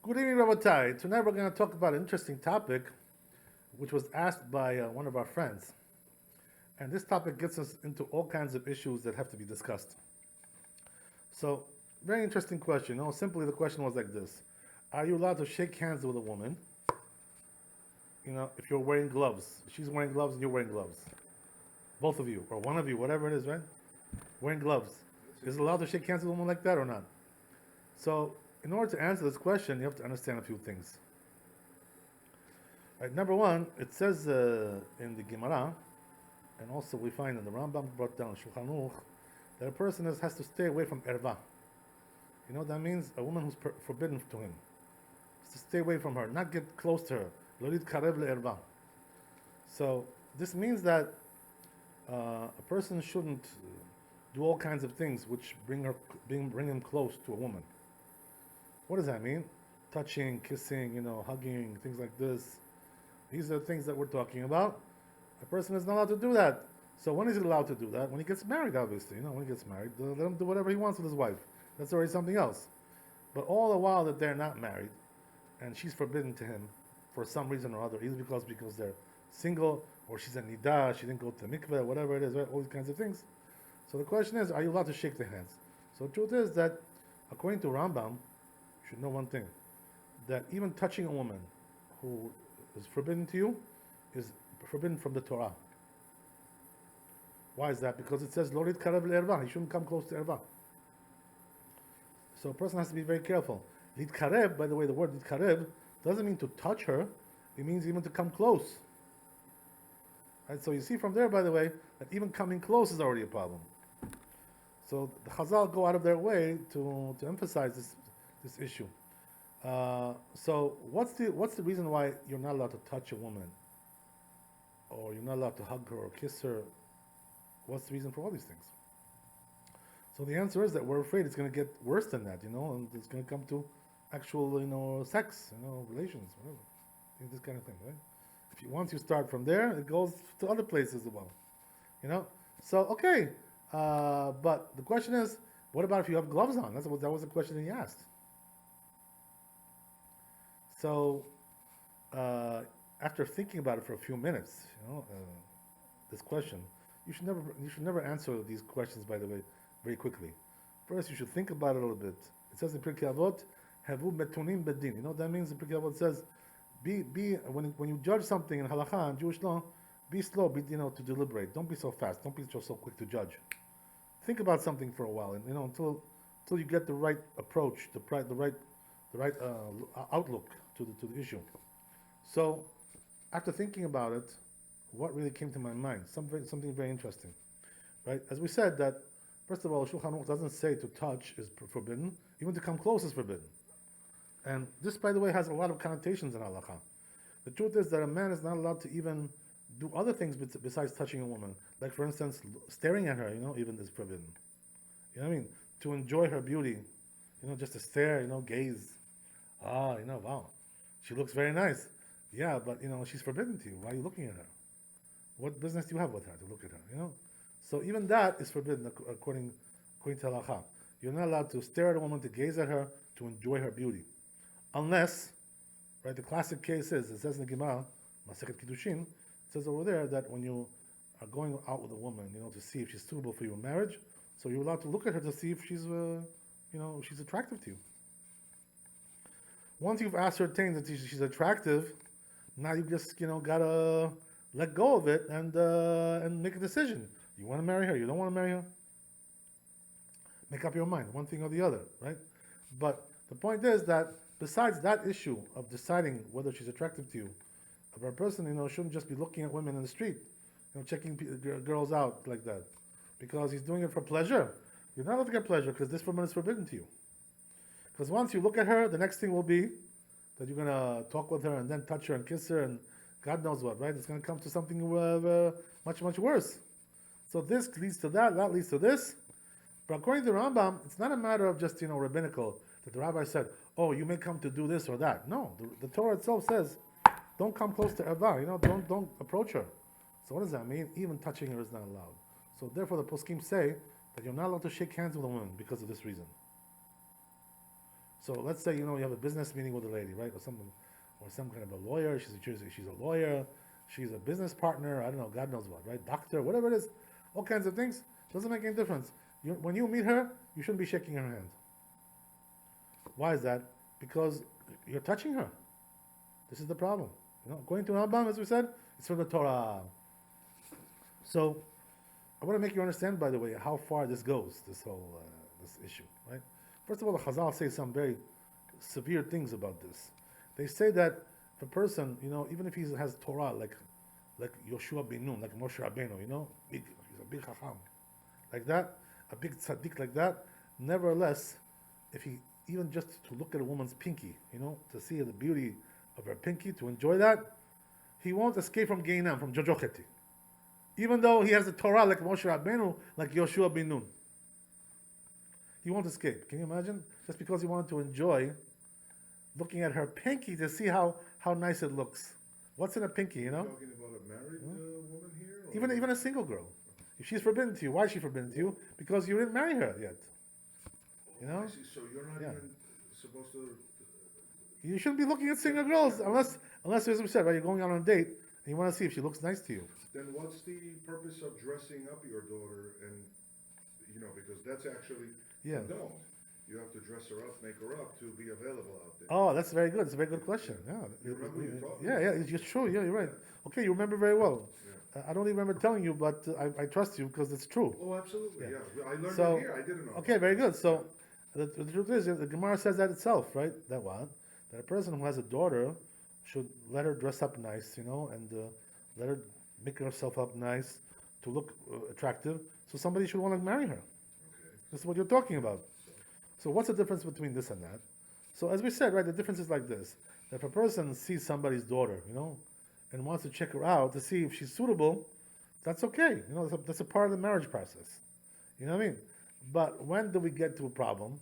Good evening, Rabbi. Tonight we're going to talk about an interesting topic which was asked by one of our friends. And this topic gets us into all kinds of issues that have to be discussed. So, very interesting question. Simply the question was like this: are you allowed to shake hands with a woman? If you're wearing gloves, she's wearing gloves and you're wearing gloves, both of you or one of you, whatever it is, right? Wearing gloves. Is it allowed to shake hands with a woman like that or not? So, in order to answer this question, you have to understand a few things. Right, number one, it says in the Gemara, and also we find in the Rambam brought down Shulchan Aruch, that a person has to stay away from erva. You know what that means? A woman who's forbidden to him. Has to stay away from her, not get close to her. Lorid karev le'erva. So this means that a person shouldn't do all kinds of things which bring him close to a woman. What does that mean? Touching, kissing, hugging, things like this. These are things that we're talking about. A person is not allowed to do that. So when is he allowed to do that? When he gets married, obviously. When he gets married, let him do whatever he wants with his wife. That's already something else. But all the while that they're not married, and she's forbidden to him for some reason or other, either because they're single, or she's a nidah, she didn't go to the mikveh, whatever it is, right? All these kinds of things. So the question is, are you allowed to shake their hands? So the truth is that, according to Rambam, you should know one thing, that even touching a woman who is forbidden to you is forbidden from the Torah. Why is that? Because it says, Lorid karev le'erva, he shouldn't come close to erva. So a person has to be very careful. Lid karev, by the way, the word lid karev doesn't mean to touch her, it means even to come close. Right? So you see from there, by the way, that even coming close is already a problem. So the Chazal go out of their way to emphasize this issue. So what's the reason why you're not allowed to touch a woman, or you're not allowed to hug her or kiss her? What's the reason for all these things? So the answer is that we're afraid it's going to get worse than that, and it's going to come to actual, sex, relations, whatever, this kind of thing, right? Once you start from there, it goes to other places as well, So okay, but the question is, what about if you have gloves on? That was the question that he asked. So, after thinking about it for a few minutes, this question, you should never answer these questions, by the way, very quickly. First, you should think about it a little bit. It says in Pirkei Avot, "Havu metunim bedin." You know what that means? In Pirkei Avot it says, "Be when you judge something in halakha and Jewish law, be slow, to deliberate. Don't be so fast. Don't be so quick to judge. Think about something for a while, and until you get the right approach, the right outlook to the issue." So, after thinking about it, what really came to my mind? Something very interesting, right? As we said, that first of all, Shulchan Aruch doesn't say to touch is forbidden, even to come close is forbidden. And this, by the way, has a lot of connotations in halakha. The truth is that a man is not allowed to even do other things besides touching a woman. Like, for instance, staring at her, even is forbidden. You know what I mean? To enjoy her beauty, just to stare, gaze. Wow, she looks very nice. Yeah, but, she's forbidden to you. Why are you looking at her? What business do you have with her to look at her, So even that is forbidden according to halakha. You're not allowed to stare at a woman, to gaze at her, to enjoy her beauty. Unless, right, the classic case is, it says in the Gemara, Masechet Kiddushin, it says over there that when you are going out with a woman, to see if she's suitable for your marriage, so you're allowed to look at her to see if she's, she's attractive to you. Once you've ascertained that she's attractive, now you just, gotta let go of it and make a decision. You want to marry her? You don't want to marry her? Make up your mind, one thing or the other, right? But the point is that besides that issue of deciding whether she's attractive to you, a person, shouldn't just be looking at women in the street, checking girls out like that, because he's doing it for pleasure. You're not allowed to get pleasure because this woman is forbidden to you. Because once you look at her, the next thing will be that you're going to talk with her and then touch her and kiss her and God knows what, right? It's going to come to something much, much worse. So this leads to that leads to this. But according to the Rambam, it's not a matter of just, rabbinical, that the rabbi said, oh, you may come to do this or that. No, the Torah itself says, don't come close to erva, don't approach her. So what does that mean? Even touching her is not allowed. So therefore the poskim say that you're not allowed to shake hands with a woman because of this reason. So let's say you have a business meeting with a lady, right, or some kind of a lawyer. She's a lawyer. She's a business partner. I don't know. God knows what, right? Doctor, whatever it is, all kinds of things. Doesn't make any difference. When you meet her, you shouldn't be shaking her hand. Why is that? Because you're touching her. This is the problem. Going to Rambam, as we said, it's from the Torah. So I want to make you understand, by the way, how far this goes. This issue, right? First of all, the Chazal say some very severe things about this. They say that if a person, even if he has Torah, like Yoshua bin Nun, like Moshe Rabbeinu, he's a big Chacham, like that, a big tzaddik like that. Nevertheless, if he even just to look at a woman's pinky, to see the beauty of her pinky, to enjoy that, he won't escape from Geinam, from Jojocheti. Even though he has a Torah like Moshe Rabbeinu, like Yoshua bin Nun. He won't escape. Can you imagine? Just because he wanted to enjoy looking at her pinky to see how nice it looks. What's in a pinky, Are you talking about a married woman here? Even a single girl. If she's forbidden to you, why is she forbidden to you? Because you didn't marry her yet. I see. So you're not even supposed to... You shouldn't be looking at single girls unless, as we said, right, you're going out on a date and you want to see if she looks nice to you. Then what's the purpose of dressing up your daughter and, because that's actually... Yeah. Don't. You have to dress her up, make her up to be available out there. Oh, that's very good. It's a very good question. Yeah. You remember you talking? Yeah, it's true. Yeah, you're right. Okay, you remember very well. Yeah. I don't even remember telling you, but I trust you because it's true. Oh, absolutely. Yeah. I learned it here. I didn't know. Okay, very good. So the truth is, the Gemara says that itself, right? That what? That a person who has a daughter should let her dress up nice, and let her make herself up nice to look attractive. So somebody should want to marry her. Okay. This is what you're talking about. So what's the difference between this and that? So as we said, right, the difference is like this. If a person sees somebody's daughter, and wants to check her out to see if she's suitable, that's okay. That's a part of the marriage process. You know what I mean? But when do we get to a problem?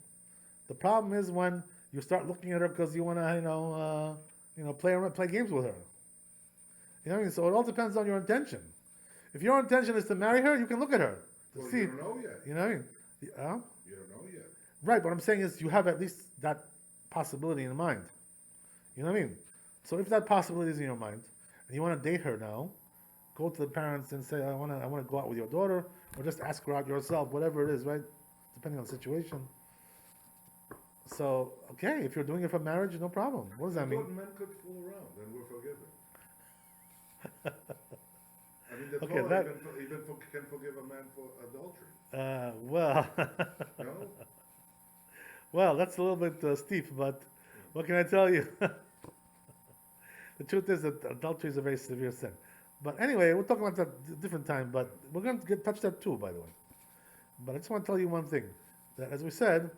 The problem is when you start looking at her because you want to, play games with her. You know what I mean? So it all depends on your intention. If your intention is to marry her, you can look at her to Well, see. you don't know yet. You know what I mean? You don't know yet. Right, what I'm saying is you have at least that possibility in mind. You know what I mean? So if that possibility is in your mind, and you want to date her now, go to the parents and say, I want to go out with your daughter, or just ask her out yourself, whatever it is, right? Depending on the situation. So, okay, if you're doing it for marriage, no problem. What does that mean? I thought men could fool around and we're forgiven. I mean, the Okay, Torah even can forgive a man for adultery. Well, No? well, that's a little bit steep, but what can I tell you? The truth is that adultery is a very severe sin. But anyway, we'll talk about that a different time, but we're going to touch that too, by the way. But I just want to tell you one thing, that as we said,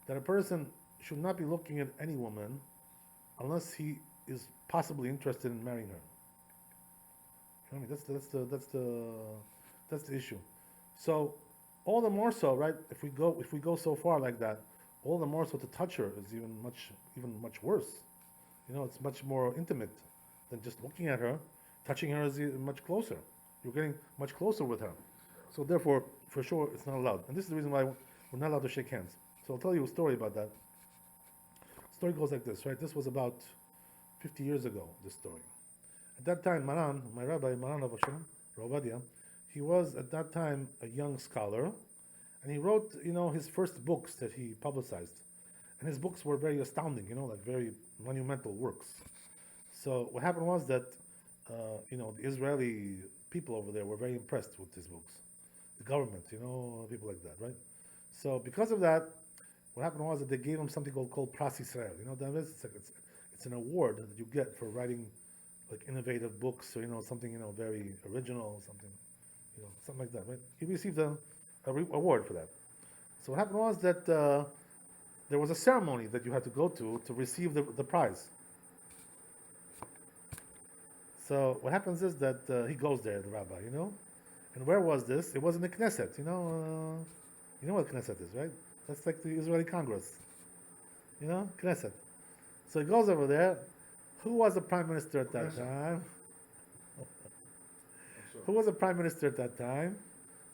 that a person should not be looking at any woman unless he is possibly interested in marrying her. I mean, that's the issue. So, all the more so, right? If we go so far like that, all the more so to touch her is even much worse. It's much more intimate than just looking at her. Touching her is much closer. You're getting much closer with her. So therefore, for sure, it's not allowed. And this is the reason why we're not allowed to shake hands. So I'll tell you a story about that. The story goes like this, right? This was about 50 years ago, this story. At that time, Maran, my Rabbi, Maran of Hashem, Rovadia, he was at that time a young scholar, and he wrote, his first books that he publicized. And his books were very astounding, like very monumental works. So what happened was that, the Israeli people over there were very impressed with his books. The government, people like that, right? So because of that, what happened was that they gave him something called Pras Israel. That is? It's an award that you get for writing like innovative books, or something very original, something like that, right? He received a award for that. So what happened was that there was a ceremony that you had to go to receive the prize. So what happens is that he goes there, the rabbi, and where was this? It was in the Knesset, you know what Knesset is, right? That's like the Israeli Congress, Knesset. So he goes over there. Who was the prime minister at that time? Who was the prime minister at that time?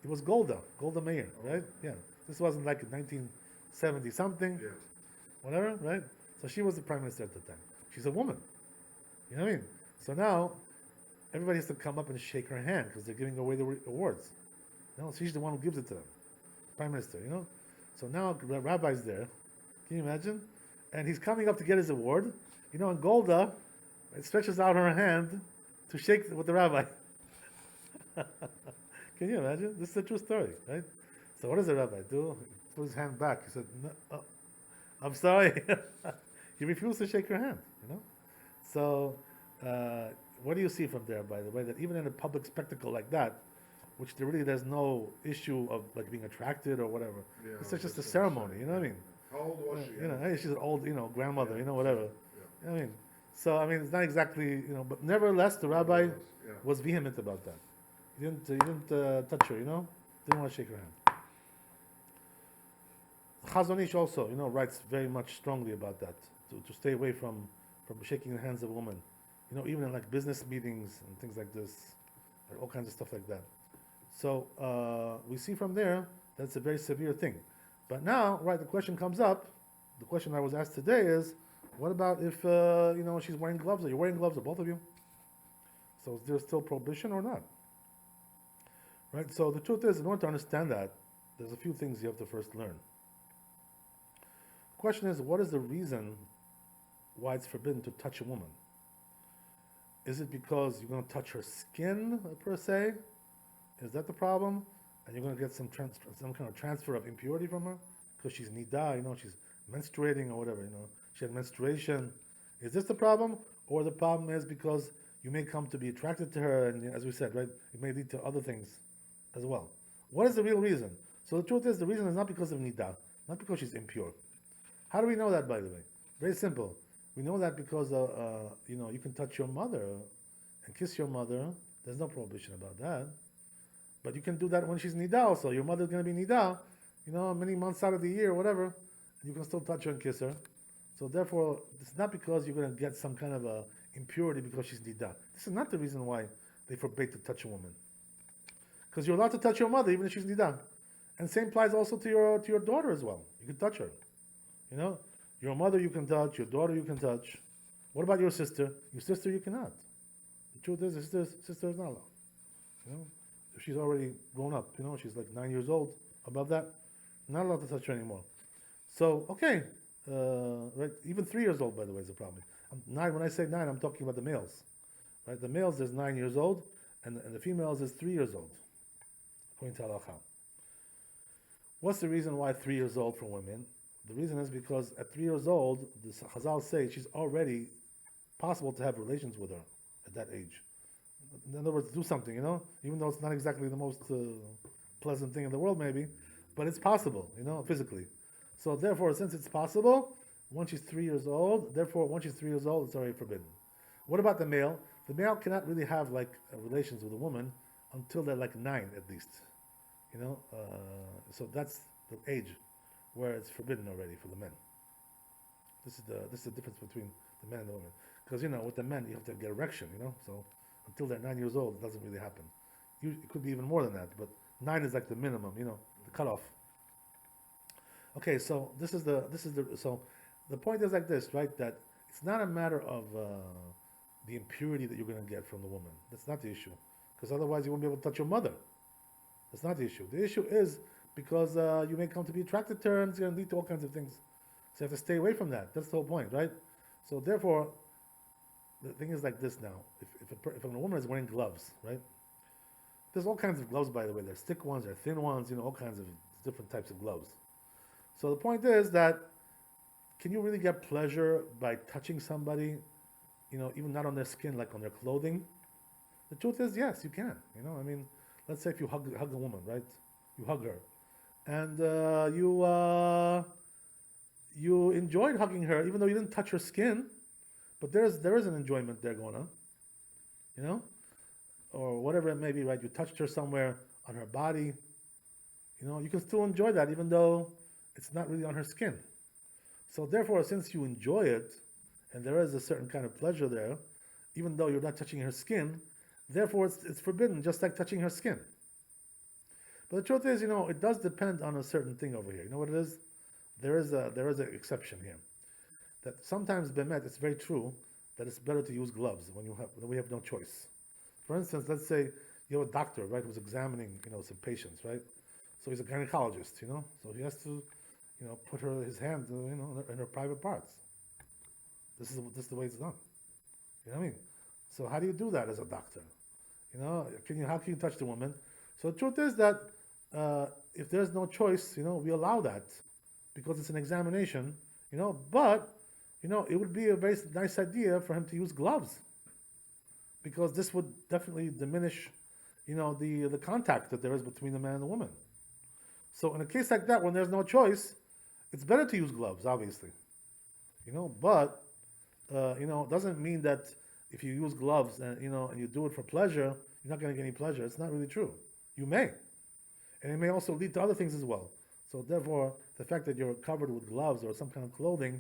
It was Golda Meir, right? Yeah. This wasn't like 1970 something. Yeah. whatever, right? So she was the prime minister at the time. She's a woman. You know what I mean? So now everybody has to come up and shake her hand because they're giving away the awards. You know, she's the one who gives it to them, prime minister. You know, so now the rabbi's there. Can you imagine? And he's coming up to get his award. You know, and Golda stretches out her hand to shake with the rabbi. Can you imagine? This is a true story, right? So what does the rabbi do? He put his hand back. He said, no, "I'm sorry." He refused to shake her hand. You know. So what do you see from there? By the way, that even in a public spectacle like that, which there's no issue of like being attracted or whatever. Yeah, It's just a that's ceremony. You know what I mean? How old was she? You know, hey, she's an old, grandmother. You know, whatever. Yeah. You know what I mean? So I mean, it's not exactly, but nevertheless, the rabbi Yeah. was vehement about that. He didn't touch her, didn't want to shake her hand. Chazon Ish also, writes very much strongly about that, to stay away from shaking the hands of women. Even in like business meetings and things like this, all kinds of stuff like that. So we see from there that it's a very severe thing. But now, right, the question comes up. The question I was asked today is, what about if she's wearing gloves? Are you wearing gloves, or both of you? So is there still prohibition or not? Right. So the truth is, in order to understand that, there's a few things you have to first learn. The question is, what is the reason why it's forbidden to touch a woman? Is it because you're going to touch her skin per se? Is that the problem? And you're going to get some kind of transfer of impurity from her because she's nida, she's menstruating or whatever, she had menstruation. Is this the problem? Or the problem is because you may come to be attracted to her, and as we said, right, it may lead to other things as well. What is the real reason? So the truth is, the reason is not because of nida, not because she's impure. How do we know that, by the way? Very simple. We know that because you can touch your mother and kiss your mother. There's no prohibition about that. But you can do that when she's nida also. Your mother's going to be nida, many months out of the year, whatever. And you can still touch her and kiss her. So therefore, it's not because you're going to get some kind of a impurity because she's nida. This is not the reason why they forbade to touch a woman. Because you're allowed to touch your mother even if she's nida. And same applies also to your daughter as well. You can touch her. Your mother you can touch, your daughter you can touch. What about your sister? Your sister you cannot. The truth is, the sister is not allowed. If she's already grown up, she's like 9 years old, above that, not allowed to touch her anymore. So, okay, right, even 3 years old, by the way, is a problem. When I say 9, I'm talking about the males. Right, the males is 9 years old, and the females is 3 years old, according to halacha. What's the reason why 3 years old for women? The reason is because at 3 years old, the Chazal say she's already possible to have relations with her at that age. In other words, do something, even though it's not exactly the most pleasant thing in the world, maybe, but it's possible, physically. So therefore, since it's possible, once she's 3 years old, it's already forbidden. What about the male? The male cannot really have like relations with a woman until they're like 9 at least, so that's the age where it's forbidden already for the men. This is the difference between the men and the women. Because with the men you have to get erection, so until they're 9 years old it doesn't really happen. It could be even more than that, but 9 is like the minimum, the cutoff. Okay, so so the point is like this, right? That it's not a matter of the impurity that you're going to get from the woman. That's not the issue, because otherwise you won't be able to touch your mother. That's not the issue. The issue is because you may come to be attracted to her, and it's going to lead to all kinds of things. So you have to stay away from that. That's the whole point, right? So therefore, the thing is like this now. If a woman is wearing gloves, right? There's all kinds of gloves, by the way. There's thick ones, there's thin ones, all kinds of different types of gloves. So the point is that, can you really get pleasure by touching somebody, even not on their skin, like on their clothing? The truth is, yes, you can. Let's say if you hug a woman, right? You hug her, and you enjoyed hugging her, even though you didn't touch her skin, but there is an enjoyment there going on, or whatever it may be, right? You touched her somewhere on her body, you can still enjoy that, even though it's not really on her skin. So therefore, since you enjoy it, and there is a certain kind of pleasure there, even though you're not touching her skin, therefore it's forbidden, just like touching her skin. But the truth is, it does depend on a certain thing over here. You know what it is? There is an exception here. that sometimes bemet, it's very true that it's better to use gloves when we have no choice. For instance, let's say you have a doctor, right, who's examining, some patients, right? So he's a gynecologist, so he has to, put his hand, in her private parts. This is the way it's done. You know what I mean? So how do you do that as a doctor? How can you touch the woman? So the truth is that if there's no choice, we allow that because it's an examination, but it would be a very nice idea for him to use gloves because this would definitely diminish, the contact that there is between the man and the woman. So in a case like that, when there's no choice, it's better to use gloves, obviously, but it doesn't mean that if you use gloves and you do it for pleasure, you're not going to get any pleasure. It's not really true. You may, and it may also lead to other things as well. So therefore, the fact that you're covered with gloves or some kind of clothing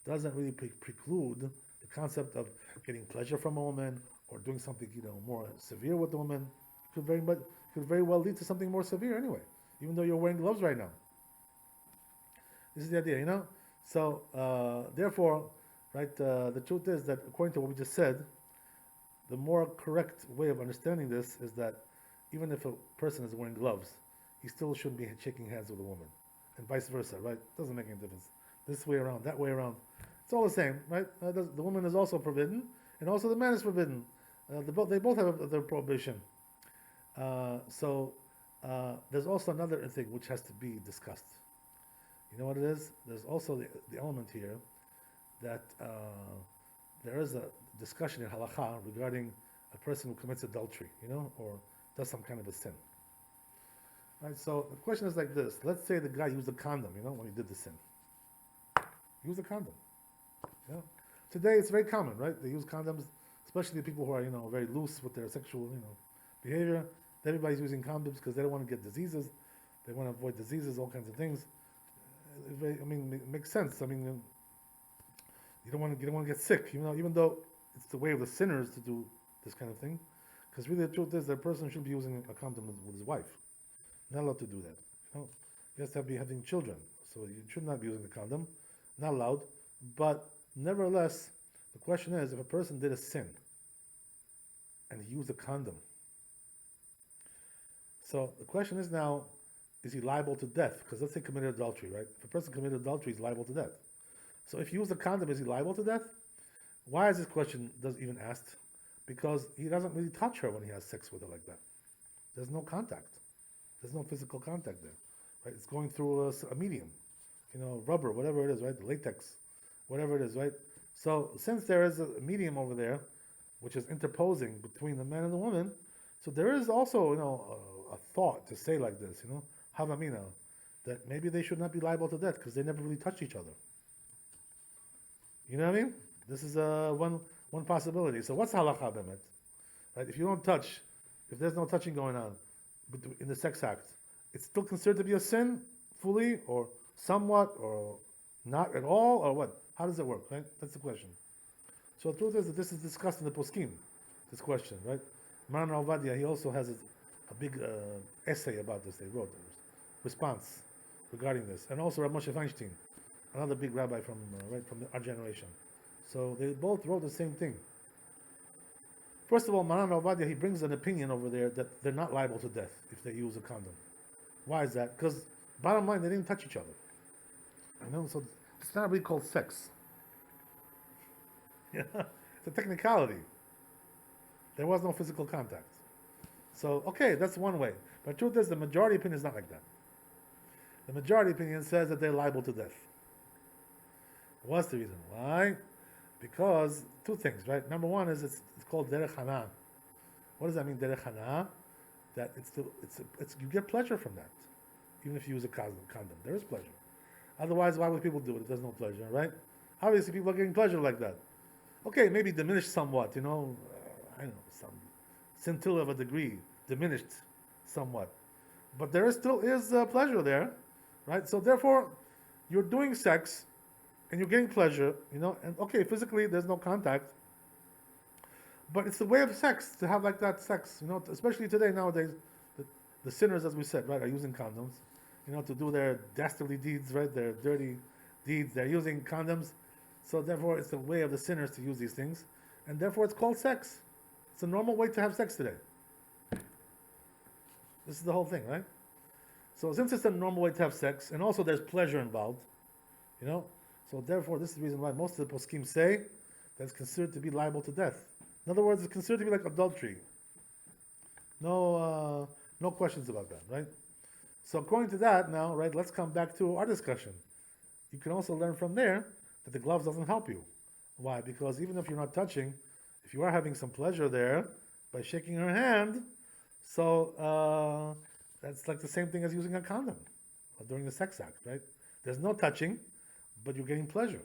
doesn't really preclude the concept of getting pleasure from a woman or doing something more severe with the woman. It could very well lead to something more severe anyway, even though you're wearing gloves right now. This is the idea. So therefore, right, the truth is that according to what we just said, the more correct way of understanding this is that even if a person is wearing gloves, he still shouldn't be shaking hands with a woman, and vice versa, right? Doesn't make any difference. This way around, that way around, it's all the same, right? The woman is also forbidden, and also the man is forbidden. They both have their prohibition. So there's also another thing which has to be discussed. You know what it is? There's also the element here that there is a discussion in halacha regarding a person who commits adultery, or does some kind of a sin. Right. So the question is like this: let's say the guy used a condom, when he did the sin. He used a condom. Today it's very common, right? They use condoms, especially people who are, very loose with their sexual, behavior. Everybody's using condoms because they don't want to get diseases. They want to avoid diseases, all kinds of things. It makes sense. You don't want to get sick, even though it's the way of the sinners to do this kind of thing. Because really, the truth is that a person shouldn't be using a condom with his wife. Not allowed to do that. He has to be having children, so you should not be using the condom. Not allowed. But nevertheless, the question is, if a person did a sin and he used a condom, so the question is now, is he liable to death? Because let's say committed adultery, right? If a person committed adultery, he's liable to death. So if he used a condom, is he liable to death? Why is this question even asked? Because he doesn't really touch her when he has sex with her like that. There's no contact. There's no physical contact there, right? It's going through a medium, rubber, whatever it is, right? Latex, whatever it is, right? So since there is a medium over there, which is interposing between the man and the woman, so there is also, a thought to say like this, havamina, that maybe they should not be liable to death because they never really touched each other. You know what I mean? This is one possibility. So what's halakha bemet? Right? If you don't touch, if there's no touching going on in the sex act, it's still considered to be a sin fully or somewhat or not at all or what? How does it work? Right? That's the question. So the truth is that this is discussed in the poskim. This question, right? Maran Ovadia, he also has a big essay about this. They wrote a response regarding this, and also Rav Moshe Feinstein, another big rabbi from our generation. So they both wrote the same thing. First of all, Maran Ovadia, he brings an opinion over there that they're not liable to death if they use a condom. Why is that? Because bottom line, they didn't touch each other. So it's not really called sex. It's a technicality. There was no physical contact. So, okay, that's one way. But the truth is, the majority opinion is not like that. The majority opinion says that they're liable to death. What's the reason? Why? Because two things, right? Number one is it's called derech hana. What does that mean, derech hana? That you get pleasure from that, even if you use a condom. There is pleasure. Otherwise, why would people do it if there's no pleasure, right? Obviously, people are getting pleasure like that. Okay, maybe diminished somewhat, I don't know, some scintilla of a degree, diminished somewhat. But there still is pleasure there, right? So therefore, you're doing sex, and you're getting pleasure, and okay, physically there's no contact, but it's the way of sex to have like that sex, especially today, nowadays, the sinners, as we said, right, are using condoms, to do their dastardly deeds, right, their dirty deeds, they're using condoms. So therefore, it's the way of the sinners to use these things, and therefore it's called sex. It's a normal way to have sex today. This is the whole thing, right? So since it's a normal way to have sex, and also there's pleasure involved, you know, so therefore this is the reason why most of the poskim say that it's considered to be liable to death. In other words, it's considered to be like adultery. No questions about that, right? So according to that, now, right, let's come back to our discussion. You can also learn from there that the gloves doesn't help you. Why? Because even if you're not touching, if you are having some pleasure there by shaking her hand, so that's like the same thing as using a condom during the sex act, right? There's no touching, but you're getting pleasure.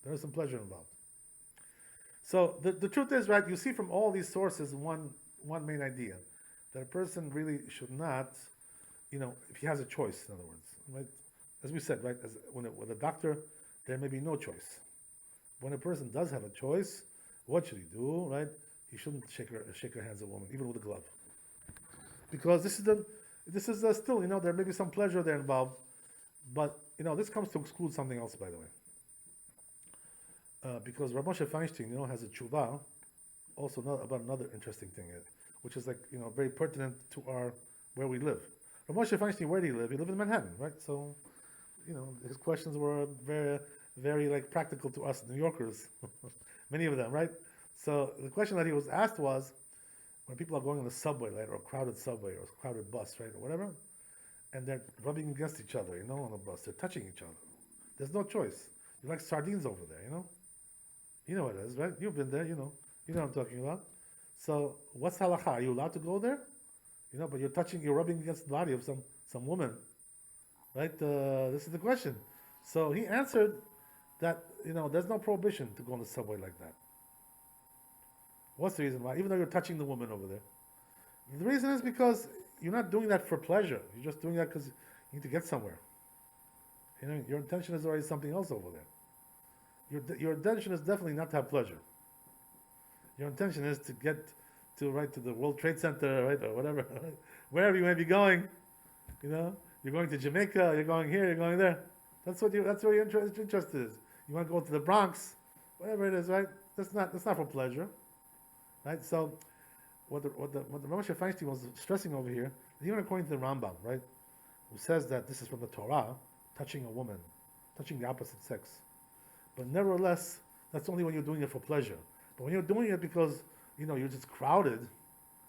There is some pleasure involved. So the truth is, right, you see from all these sources one main idea, that a person really should not, if he has a choice, in other words, right? As we said, right, with a doctor, there may be no choice. When a person does have a choice, what should he do, right? He shouldn't shake her hands at a woman, even with a glove. Because this is still, there may be some pleasure there involved, but, this comes to exclude something else, by the way. Because Rabbi Moshe Feinstein, has a tshuva, also about another interesting thing, which is like, very pertinent to where we live. Rabbi Moshe Feinstein, where did he live? He lived in Manhattan, right? So, his questions were very, very like practical to us New Yorkers, many of them, right? So the question that he was asked was, when people are going on the subway, right, or a crowded subway, or a crowded bus, right, or whatever, and they're rubbing against each other, on the bus, they're touching each other. There's no choice. You're like sardines over there, You know what it is, right? You've been there, you know what I'm talking about. So what's halakha? Are you allowed to go there? But you're rubbing against the body of some woman, right? This is the question. So he answered that, there's no prohibition to go on the subway like that. What's the reason why? Even though you're touching the woman over there. The reason is because you're not doing that for pleasure. You're just doing that because you need to get somewhere. Your intention is already something else over there. Your intention is definitely not to have pleasure. Your intention is to get to the World Trade Center, right, or whatever, wherever you may be going. You're going to Jamaica, you're going here, you're going there. That's where your interest is. You want to go to the Bronx, whatever it is, right? That's not for pleasure, right? So, what the Rabbi Moshe Feinstein was stressing over here, even according to the Rambam, right, who says that this is from the Torah, touching a woman, touching the opposite sex. But nevertheless, that's only when you're doing it for pleasure. But when you're doing it because, you're just crowded,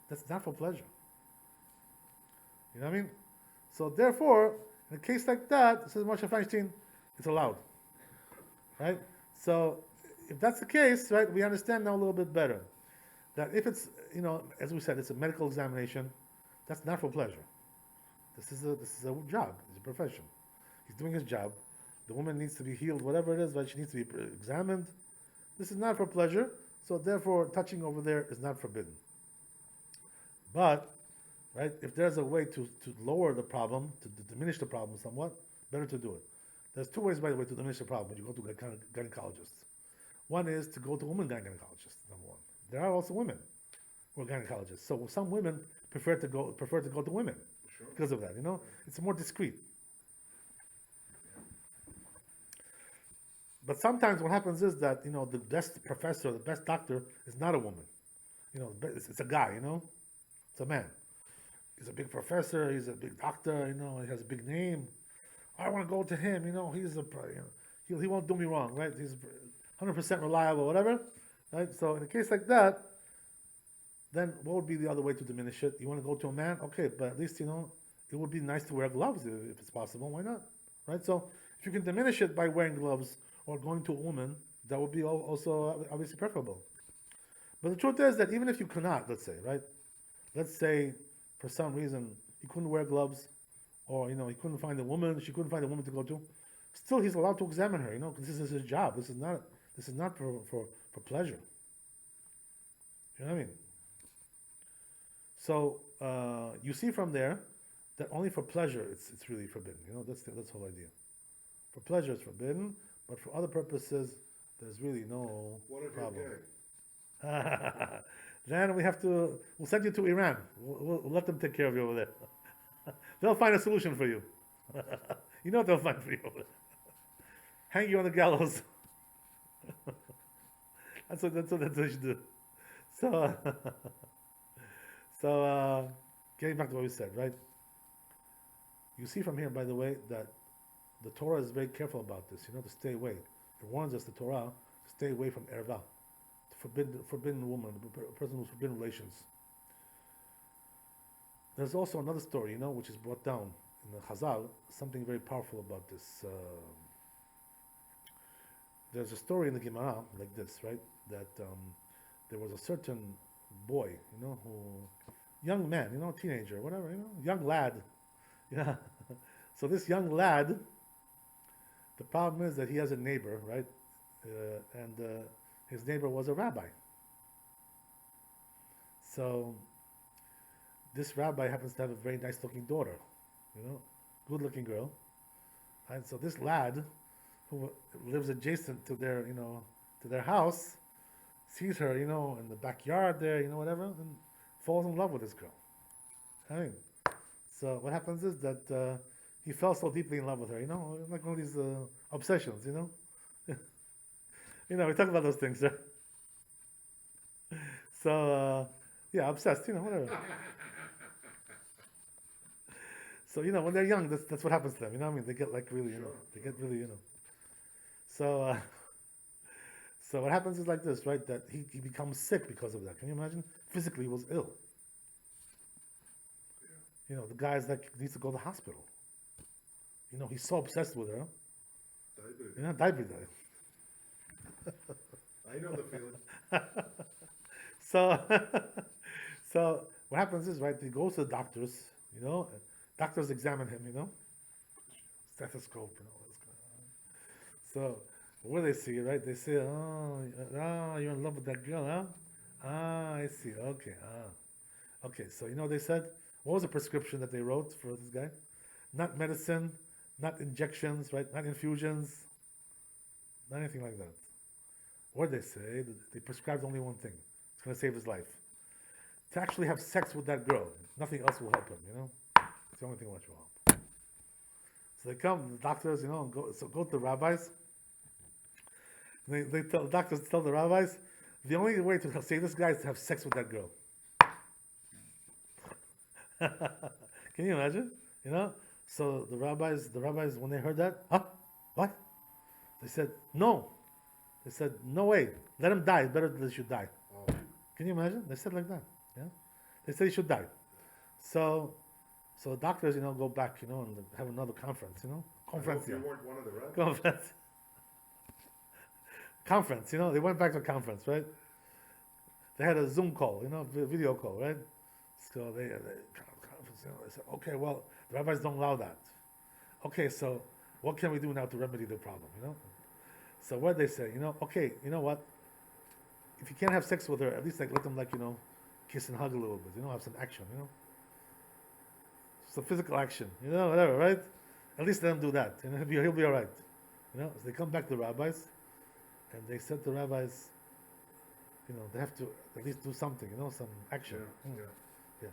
that's not for pleasure. You know what I mean? So therefore, in a case like that, says Moshe Feinstein, it's allowed. Right? So if that's the case, right, we understand now a little bit better. That if it's, as we said, it's a medical examination, that's not for pleasure. This is a job, it's a profession. He's doing his job. The woman needs to be healed, whatever it is, but she needs to be examined. This is not for pleasure, so therefore touching over there is not forbidden. But, right, if there's a way to lower the problem, to diminish the problem somewhat, better to do it. There's two ways, by the way, to diminish the problem when you go to gynecologists. One is to go to women gynecologists, number one. There are also women who are gynecologists. So some women prefer to go to women because of that, It's more discreet. But sometimes what happens is that, the best professor, the best doctor is not a woman. It's a guy, It's a man. He's a big professor, he's a big doctor, he has a big name. I want to go to him, he won't do me wrong, right? He's 100% reliable, whatever, right? So in a case like that, then what would be the other way to diminish it? You want to go to a man? Okay, but at least, it would be nice to wear gloves if it's possible. Why not? Right? So if you can diminish it by wearing gloves or going to a woman, that would be also obviously preferable. But the truth is that even if you cannot, let's say, right? Let's say for some reason he couldn't wear gloves, or he couldn't find a woman, she couldn't find a woman to go to. Still, he's allowed to examine her, because this is his job. This is not for pleasure. You know what I mean? So you see from there that only for pleasure it's really forbidden. That's the whole idea. For pleasure it's forbidden, but for other purposes there's really no problem. Then we'll send you to Iran. We'll let them take care of you over there. They'll find a solution for you. You know what they'll find for you over there. Hang you on the gallows. That's what they should do. So, getting back to what we said, right? You see from here, by the way, that the Torah is very careful about this. To stay away. It warns us, the Torah, to stay away from erva, the forbidden woman, the person who's forbidden relations. There's also another story, which is brought down in the Chazal. Something very powerful about this. There's a story in the Gemara like this, right? That there was a certain boy, who young man, teenager, whatever, young lad, yeah. So this young lad, the problem is that he has a neighbor, right? And his neighbor was a rabbi. So this rabbi happens to have a very nice looking daughter, good looking girl. And so this lad, who lives adjacent to their house, sees her, in the backyard there, whatever, and falls in love with this girl. So what happens is that he fell so deeply in love with her, like one of these obsessions, we talk about those things, right? So, yeah, obsessed, whatever. So, when they're young, that's what happens to them, what I mean? They get like really, they get really, So, so what happens is like this, right? That he becomes sick because of that. Can you imagine? Physically, he was ill. The guy's like needs to go to the hospital. He's so obsessed with her. Diabetes. I know the feeling. So, so what happens is, right? He goes to the doctors. Doctors examine him. Stethoscope. What's going on. So what do they see, right? They say, oh, you're in love with that girl, huh? I see. Okay. Okay. So they said, what was the prescription that they wrote for this guy? Not medicine, not injections, right? Not infusions, not anything like that. What did they say? They prescribed only one thing. It's going to save his life. To actually have sex with that girl. Nothing else will help him, It's the only thing which will help. So they come, the doctors, and go to the rabbis. They tell the doctors, tell the rabbis, the only way to save this guy is to have sex with that girl. Can you imagine? So the rabbis, when they heard that, what? They said, no. They said, no way. Let him die. It's better that he should die. Oh. Can you imagine? They said like that. Yeah. They said he should die. So the doctors, go back, and have another conference, Conference. I hope you weren't one of the rabbis. Conference. Conference, they went back to conference, right? They had a Zoom call, video call, right? So they conference, they said, okay, well, the rabbis don't allow that. Okay, so what can we do now to remedy the problem, So what they say, okay, you know what? If you can't have sex with her, at least let them kiss and hug a little bit, have some action, some physical action, whatever, right? At least let him do that, and he'll be all right, So they come back to the rabbis, and they said to the rabbis, they have to at least do something, some action. Yeah.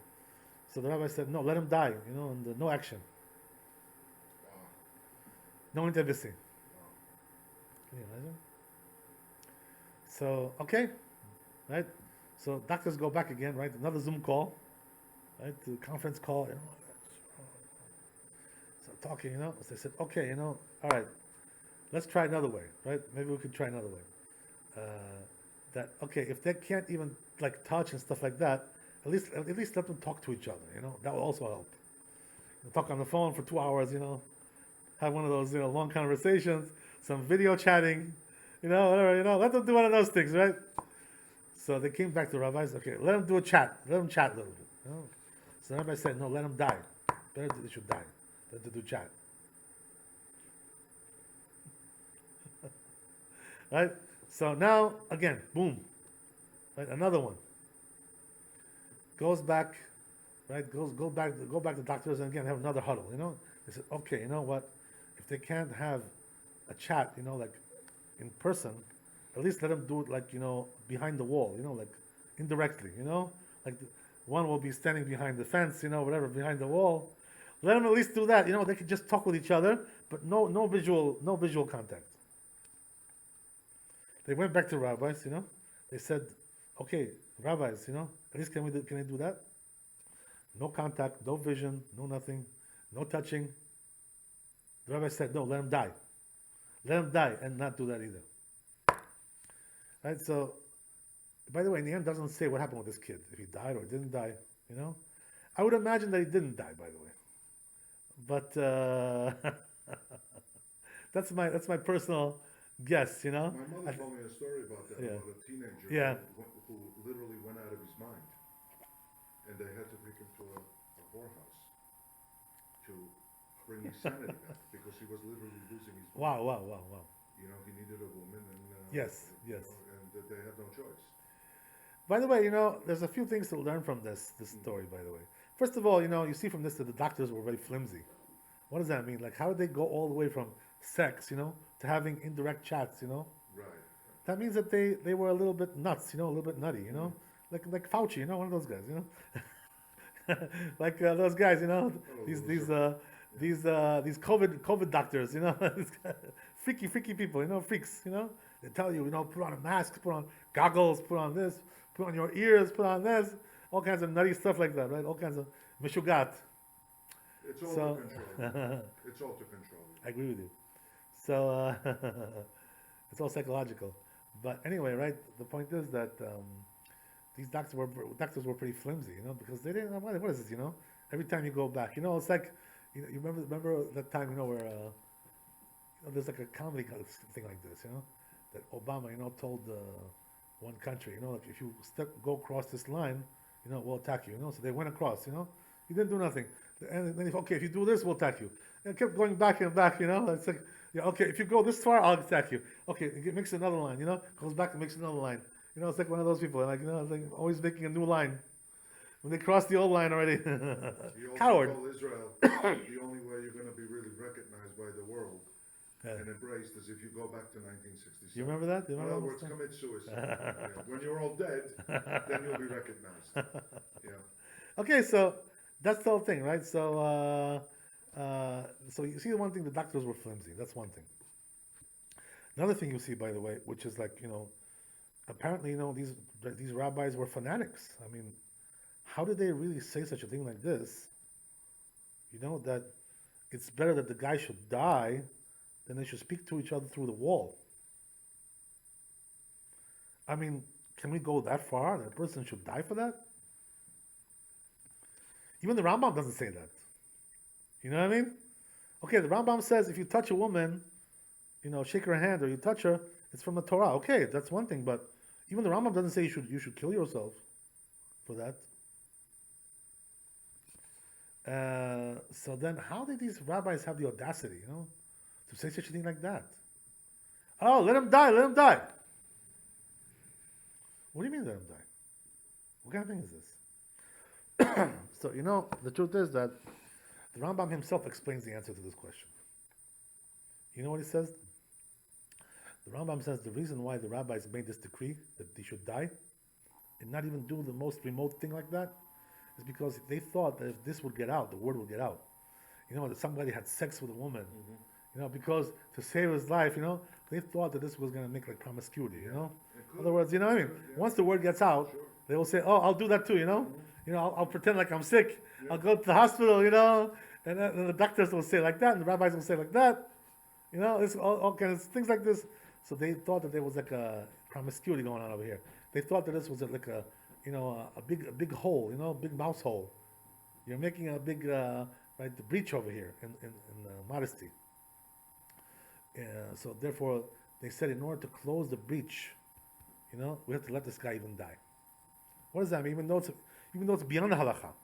So the rabbi said, no, let him die, and no action. Wow. No intimacy. Can you imagine? So, okay, right? So doctors go back again, right? Another Zoom call, right? The conference call, So talking, So they said, okay, all right, let's try another way, right? Maybe we could try another way. That, okay, if they can't even like touch and stuff like that, at least let them talk to each other, That will also help. Talk on the phone for 2 hours, have one of those, long conversations, some video chatting, whatever, let them do one of those things, right? So they came back to the rabbis, okay, let them do a chat, let them chat a little bit. So the rabbi said, no, let them die. Better they should die than to do chat. Right? So now, again, boom. Right, another one. Goes back, right? Go back to doctors and again have another huddle. They said, okay, you know what? If they can't have a chat, like in person, at least let them do it like behind the wall, like indirectly, like one will be standing behind the fence, whatever behind the wall. Let them at least do that. They can just talk with each other, but no visual contact. They went back to rabbis, They said, okay, rabbis, at least can I do that? No contact, no vision, no nothing, no touching. The rabbi said, no, let him die. Let him die and not do that either. Right? So, by the way, in the end, doesn't say what happened with this kid, if he died or didn't die. I would imagine that he didn't die, by the way. But that's my personal guess. My mother told me a story about that, Yeah. about a teenager Yeah. who literally went out of his mind. And they had to take him to a whorehouse to bring his sanity back because he was literally losing his mind. Wow. He needed a woman, and Yes. and they had no choice. By the way, there's a few things to learn from this story. By the way, first of all, you see from this that the doctors were very flimsy. What does that mean? Like, how did they go all the way from sex, to having indirect chats, Right. That means that they were a little bit nuts, a little bit nutty, like Fauci, one of those guys, like those guys, these COVID doctors, freaky people, freaks, They tell you, put on a mask, put on goggles, put on this, put on your ears, put on this, all kinds of nutty stuff like that, right? All kinds of mishugat. It's all to control. It's all to control. I agree with you. So it's all psychological. But anyway, right? The point is that these doctors were pretty flimsy, because they didn't know what is this, Every time you go back, it's like you remember that time, where there's like a comedy thing like this, that Obama, told one country, like if you go across this line, we'll attack you, So they went across, He didn't do nothing. And then, okay, if you do this, we'll attack you. And it kept going back and back, It's like, yeah, okay, if you go this far, I'll attack you. Okay, it makes another line, Goes back and makes another line. It's like one of those people, like, it's like always making a new line. When they cross the old line already. Coward. Told Israel, the only way you're going to be really recognized by the world and embraced is if you go back to 1967. You remember that? In other words, commit suicide. Yeah. When you're all dead, then you'll be recognized. Yeah. Okay, so that's the whole thing, right? So you see the one thing, the doctors were flimsy. That's one thing. Another thing you see, by the way, which is like, apparently, these rabbis were fanatics. I mean, how did they really say such a thing like this? That it's better that the guy should die than they should speak to each other through the wall. I mean, can we go that far? That a person should die for that? Even the Rambam doesn't say that. You know what I mean? Okay, the Rambam says if you touch a woman, shake her hand or you touch her, it's from the Torah. Okay, that's one thing, but even the Rambam doesn't say you should kill yourself for that. So then how did these rabbis have the audacity, to say such a thing like that? Oh, let him die. What do you mean let him die? What kind of thing is this? So, the truth is that the Rambam himself explains the answer to this question. You know what he says? The Rambam says the reason why the rabbis made this decree that he should die and not even do the most remote thing like that is because they thought that if this would get out, the word would get out. That somebody had sex with a woman. Mm-hmm. Because to save his life, they thought that this was going to make like promiscuity, In other words, what I mean? Yeah. Once the word gets out, they will say, oh, I'll do that too, I'll pretend like I'm sick. Yeah. I'll go to the hospital, and then the doctors will say like that, and the rabbis will say like that. It's all kinds of things like this. So they thought that there was like a promiscuity going on over here. They thought that this was like a big hole, big mouse hole. You're making a big, the breach over here in modesty. So therefore, they said in order to close the breach, we have to let this guy even die. What does that mean? Even though it's beyond the halacha.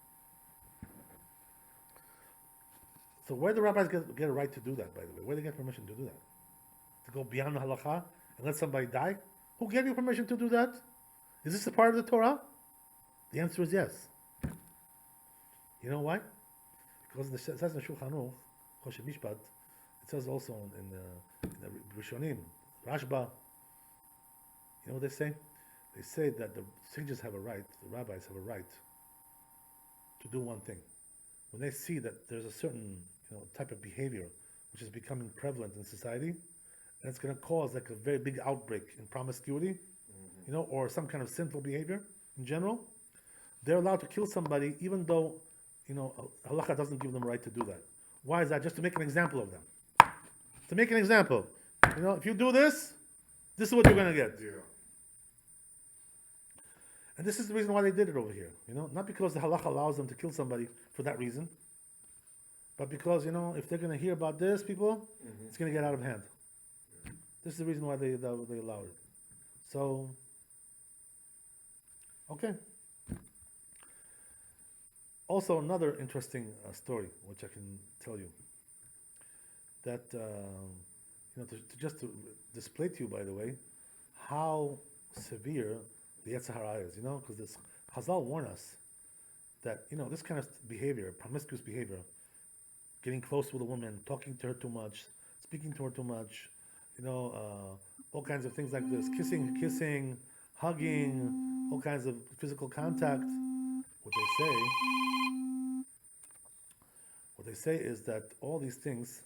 So where do rabbis get a right to do that, by the way? Where do they get permission to do that? To go beyond the halacha and let somebody die? Who gave you permission to do that? Is this a part of the Torah? The answer is yes. You know why? Because it says in Shulchan Aruch, Choshen Mishpat, it says also in the Rishonim, Rashba, you know what they say? They say that the sages have a right, the rabbis have a right to do one thing. When they see that there's a certain type of behavior which is becoming prevalent in society, and it's going to cause like a very big outbreak in promiscuity, or some kind of sinful behavior in general, they're allowed to kill somebody even though, halacha doesn't give them the right to do that. Why is that? Just to make an example of them. To make an example. If you do this, this is what you're going to get. Yeah. And this is the reason why they did it over here. Not because the halacha allows them to kill somebody for that reason, but because, if they're going to hear about this, people, it's going to get out of hand. Yeah. This is the reason why they allowed it. So, okay. Also, another interesting story, which I can tell you, that just to display to you, by the way, how severe the Yetzer Hara is. Because this Chazal warn us that this kind of behavior, promiscuous behavior, getting close with a woman, talking to her too much, speaking to her too much, all kinds of things like this, kissing, hugging, all kinds of physical contact. What they say is that all these things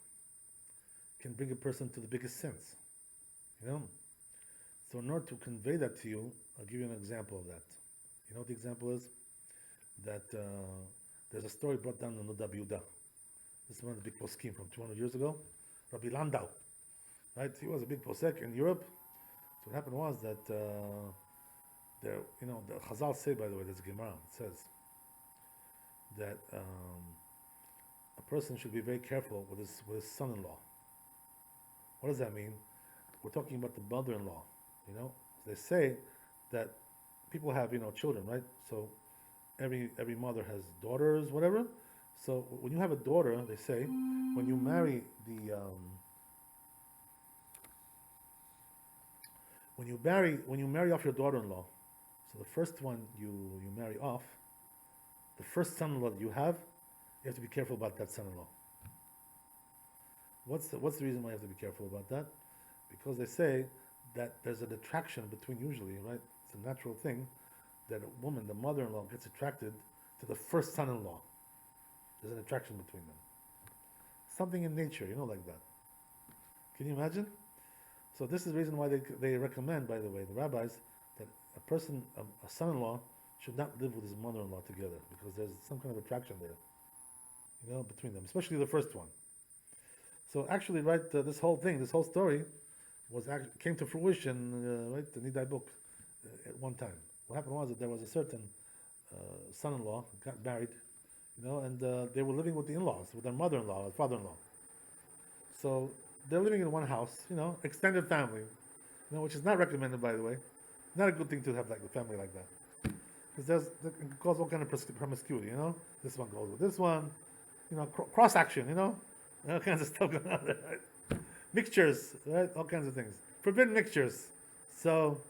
can bring a person to the biggest sins. So in order to convey that to you, I'll give you an example of that. You know what the example is? That there's a story brought down in the Rabbi. This is one of the big poskim from 200 years ago, Rabbi Landau. Right? He was a big posek in Europe. So what happened was that the Chazal say, by the way, there's a Gemara. It says that a person should be very careful with his son-in-law. What does that mean? We're talking about the mother-in-law. They say that people have children, right? So every mother has daughters, whatever. So when you have a daughter, they say when you marry when you marry off your daughter-in-law, so the first one you marry off, the first son-in-law that you have to be careful about that son-in-law. What's the reason why you have to be careful about that? Because they say that there's an attraction between, usually, right? It's a natural thing that a woman, the mother-in-law, gets attracted to the first son-in-law. There's an attraction between them. Something in nature, like that. Can you imagine? So this is the reason why they recommend, by the way, the rabbis, that a son-in-law, should not live with his mother-in-law together, because there's some kind of attraction there, between them, especially the first one. So actually, right, this whole story, came to fruition, right, the Nidai book, at one time. What happened was that there was a certain son-in-law who got married, and they were living with the in-laws, with their mother-in-law, or father-in-law. So they're living in one house, extended family, which is not recommended, by the way. Not a good thing to have like a family like that, because it can cause all kind of promiscuity. This one goes with this one, cross action, all kinds of stuff going on there. Right? Mixtures, right? All kinds of things, forbidden mixtures. So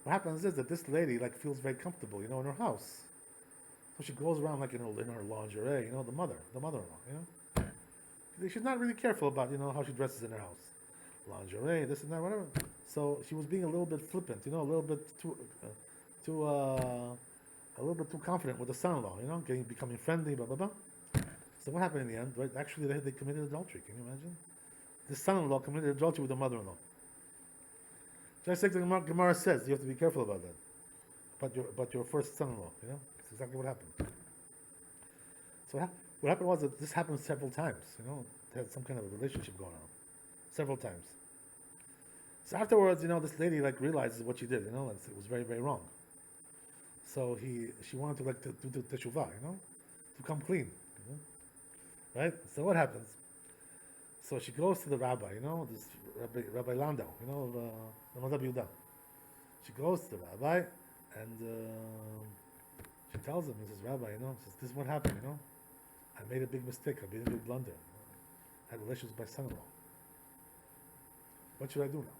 what happens is that this lady feels very comfortable, in her house. So she goes around in her lingerie, the mother-in-law, She's not really careful about, how she dresses in her house. Lingerie, this and that, whatever. So she was being a little bit flippant, a little bit too confident with the son-in-law, becoming friendly, blah, blah, blah. So what happened in the end, right? Actually, they committed adultery. Can you imagine? The son-in-law committed adultery with the mother-in-law. Just like the Gemara says, you have to be careful about that. About your first son-in-law, That's exactly what happened. So what happened was that this happened several times, They had some kind of a relationship going on. Several times. So afterwards, this lady realizes what she did, it was very, very wrong. So she wanted to do the teshuvah, to come clean, right? So what happens? So she goes to the rabbi, this Rabbi Landau, the Rabbi Yehuda. She goes to the rabbi and she tells him, he says, Rabbi, this is what happened, I made a big mistake, I made a big blunder. I had relations with my son-in-law. What should I do now?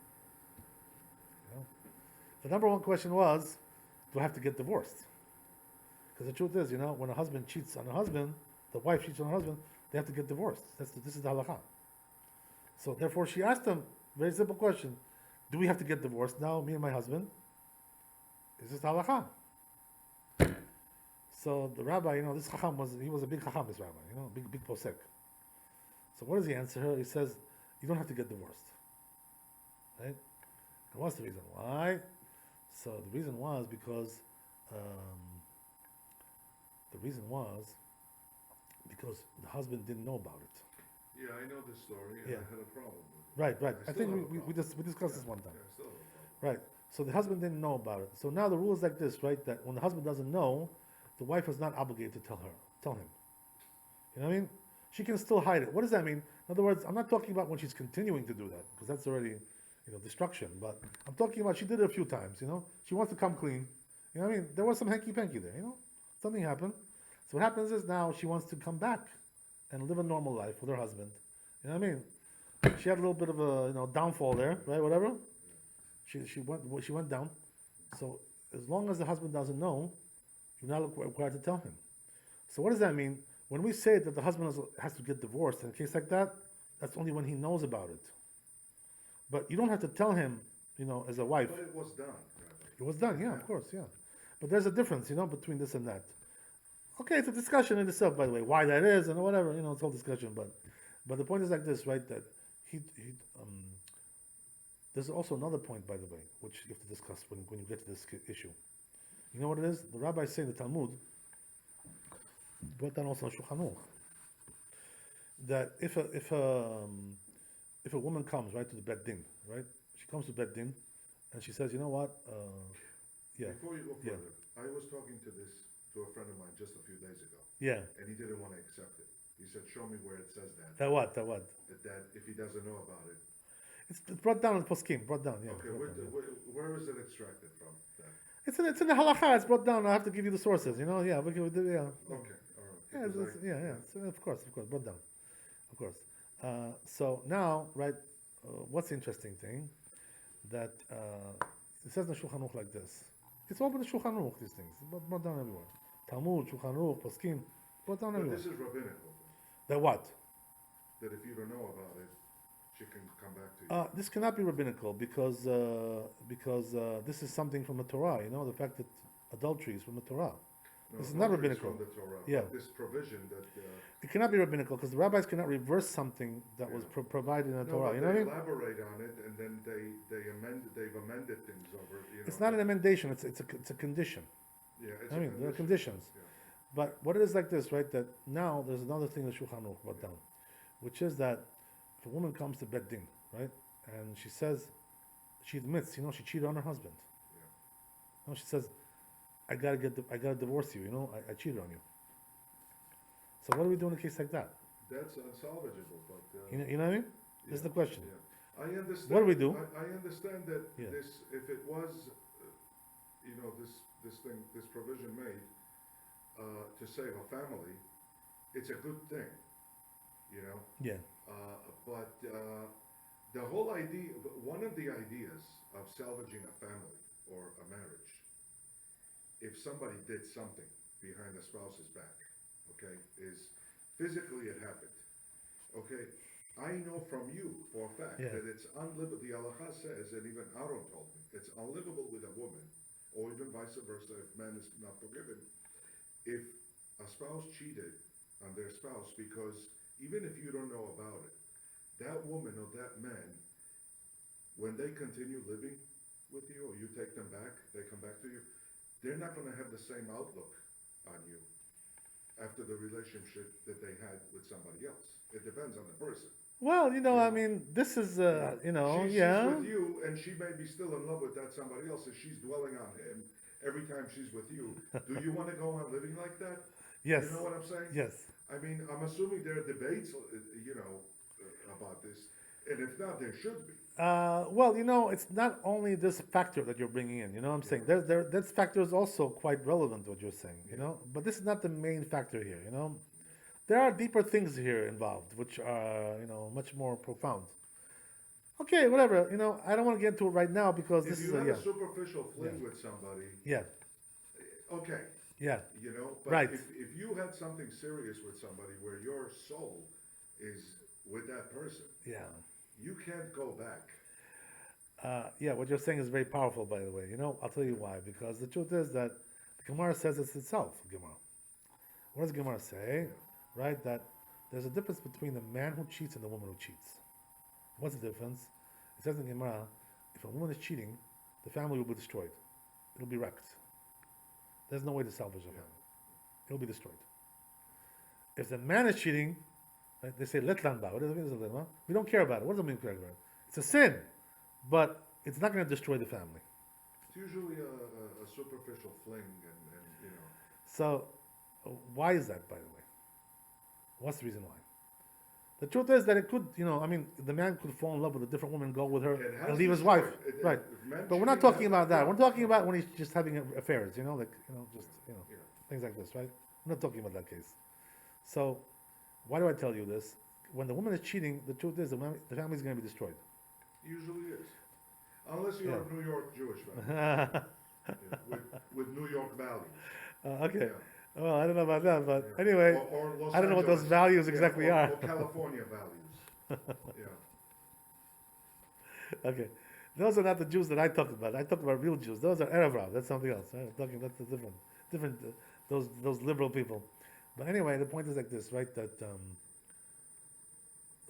The number one question was, do I have to get divorced? Because the truth is, when a husband cheats on a husband, the wife cheats on her husband, they have to get divorced. This is the halakha. So therefore she asked him, very simple question, do we have to get divorced now, me and my husband? Is this the halakha? So the rabbi, this chacham was a big chacham, this rabbi, big posek. So what does he answer her? He says, you don't have to get divorced. right? And what's the reason why? So the reason was because um, the reason was because the husband didn't know about it. Yeah, I know this story, and Yeah. I had a problem with it. Right, right. I I still think have a problem. we discussed this Yeah, one time. yeah, I still have a problem. Right. So the husband didn't know about it. So now the rule is like this, right? That when the husband doesn't know, the wife is not obligated to tell him. You know what I mean? She can still hide it. What does that mean? In other words, I'm not talking about when she's continuing to do that, because that's already, destruction. But I'm talking about she did it a few times, She wants to come clean. You know what I mean? There was some hanky-panky there, Something happened. So what happens is now she wants to come back and live a normal life with her husband. You know what I mean? She had a little bit of a, downfall there, right? Whatever. She went down. So as long as the husband doesn't know, you're not required to tell him. So what does that mean? When we say that the husband has to get divorced in a case like that, that's only when he knows about it. But you don't have to tell him, as a wife. But it was done, Rabbi. It was done, yeah, of course, yeah. But there's a difference, between this and that. Okay, it's a discussion in itself, by the way, why that is and whatever, it's all discussion. But the point is like this, right? That he there's also another point, by the way, which you have to discuss when you get to this issue. You know what it is? The rabbis say in the Talmud, brought down also in Shulchan Aruch, that if a woman comes right to the bed din, right? She comes to bed din, and she says, you know what? Yeah, Before you go yeah, further, I was talking to a friend of mine just a few days ago, yeah. and he didn't want to accept it. He said, "Show me where it says that. That what? That what? That if he doesn't know about it." It's brought down in poskim. Brought down, yeah. Okay, brought down, yeah. where is it extracted from? That? It's in the halacha. It's brought down. I have to give you the sources. Yeah, we can do. Yeah. Okay, all right. Yeah, Because yeah. So of course, brought down, of course. So now, right? What's the interesting thing? That it says in the Shulchan Aruch like this. It's all in the Shulchan Aruch. These things brought down everywhere. Talmud, Shulchan Aruch, poskim, brought down But everywhere. this is rabbinical. That what? That if you don't know about it, she can come back to you. This cannot be rabbinical because this is something from the Torah. The fact that adultery is from the Torah. No, This is not adultery is rabbinical. from the Torah. Yeah. But this provision that. It cannot be rabbinical because the rabbis cannot reverse something that was Yeah. provided in the No, Torah. but You know what I they mean? elaborate on it, and then they've amended things over. It's not an emendation. It's a condition. Yeah, it's I a mean, there are condition. conditions. Yeah. But what it is like this, right? That now there's another thing that Shulchan Aruch brought down, which is that if a woman comes to bed din, right, and she says, she admits, she cheated on her husband. Yeah. She says, I gotta divorce you. I cheated on you. So what do we do in a case like that? That's unsalvageable, but. You know what I mean? This is the question. Yeah. I understand. What do we do? I understand that Yeah. if it was, this provision made to save a family, it's a good thing, Yeah. But the whole idea, one of the ideas of salvaging a family or a marriage, if somebody did something behind the spouse's back, okay, is physically it happened, okay. I know from you for a fact Yeah. that it's unlivable. The halacha says, and even Aaron told me, it's unlivable with a woman, or even vice versa if man is not forgiven. If a spouse cheated on their spouse, because even if you don't know about it, that woman or that man, when they continue living with you, or you take them back, they come back to you, they're not going to have the same outlook on you after the relationship that they had with somebody else. It depends on the person. Well, I mean, this is, She's yeah. with you, and she may be still in love with that somebody else, and she's dwelling on him every time she's with you. Do you want to go on living like that? Yes. You know what I'm saying? Yes. I mean, I'm assuming there are debates, about this, and if not, there should be. Well, it's not only this factor that you're bringing in. You know what I'm saying? This factor is also quite relevant, what you're saying, But this is not the main factor here, There are deeper things here involved, which are, much more profound. Okay, whatever, I don't want to get into it right now because If this you is, have yeah. a superficial fling with somebody, Yeah, okay, yeah, but Right. if you had something serious with somebody where your soul is with that person, yeah. you can't go back. Yeah, what you're saying is very powerful, by the way. I'll tell you why. Because the truth is that the Gemara says it's itself, Gemara. What does Gemara say? Right? That there's a difference between the man who cheats and the woman who cheats. What's the difference? It says in Gemara a woman is cheating, the family will be destroyed. It'll be wrecked. There's no way to salvage a family. It'll be destroyed. If the man is cheating, right, they say letlan ba. What does it mean? We don't care about it. What does it mean? Care about it? It's a sin, but it's not going to destroy the family. It's usually a superficial fling, and you know. So, why is that, by the way? What's the reason why? The truth is that it could, the man could fall in love with a different woman, go with her, and leave his wife, right? But we're not talking about that. We're talking about when he's just having affairs, things like this, right? We're not talking about that case. So, why do I tell you this? When the woman is cheating, the truth is the family is going to be destroyed. Usually is, unless you're a New York Jewish family with New York values. Okay. Yeah. Well, I don't know about that, but anyway, or Los I don't know what those Angeles. values exactly are. Or California values. Yeah. Okay, those are not the Jews that I talk about. I talk about real Jews. Those are Erev Rav. That's something else. Right? That's different. Those liberal people. But anyway, the point is like this, right? That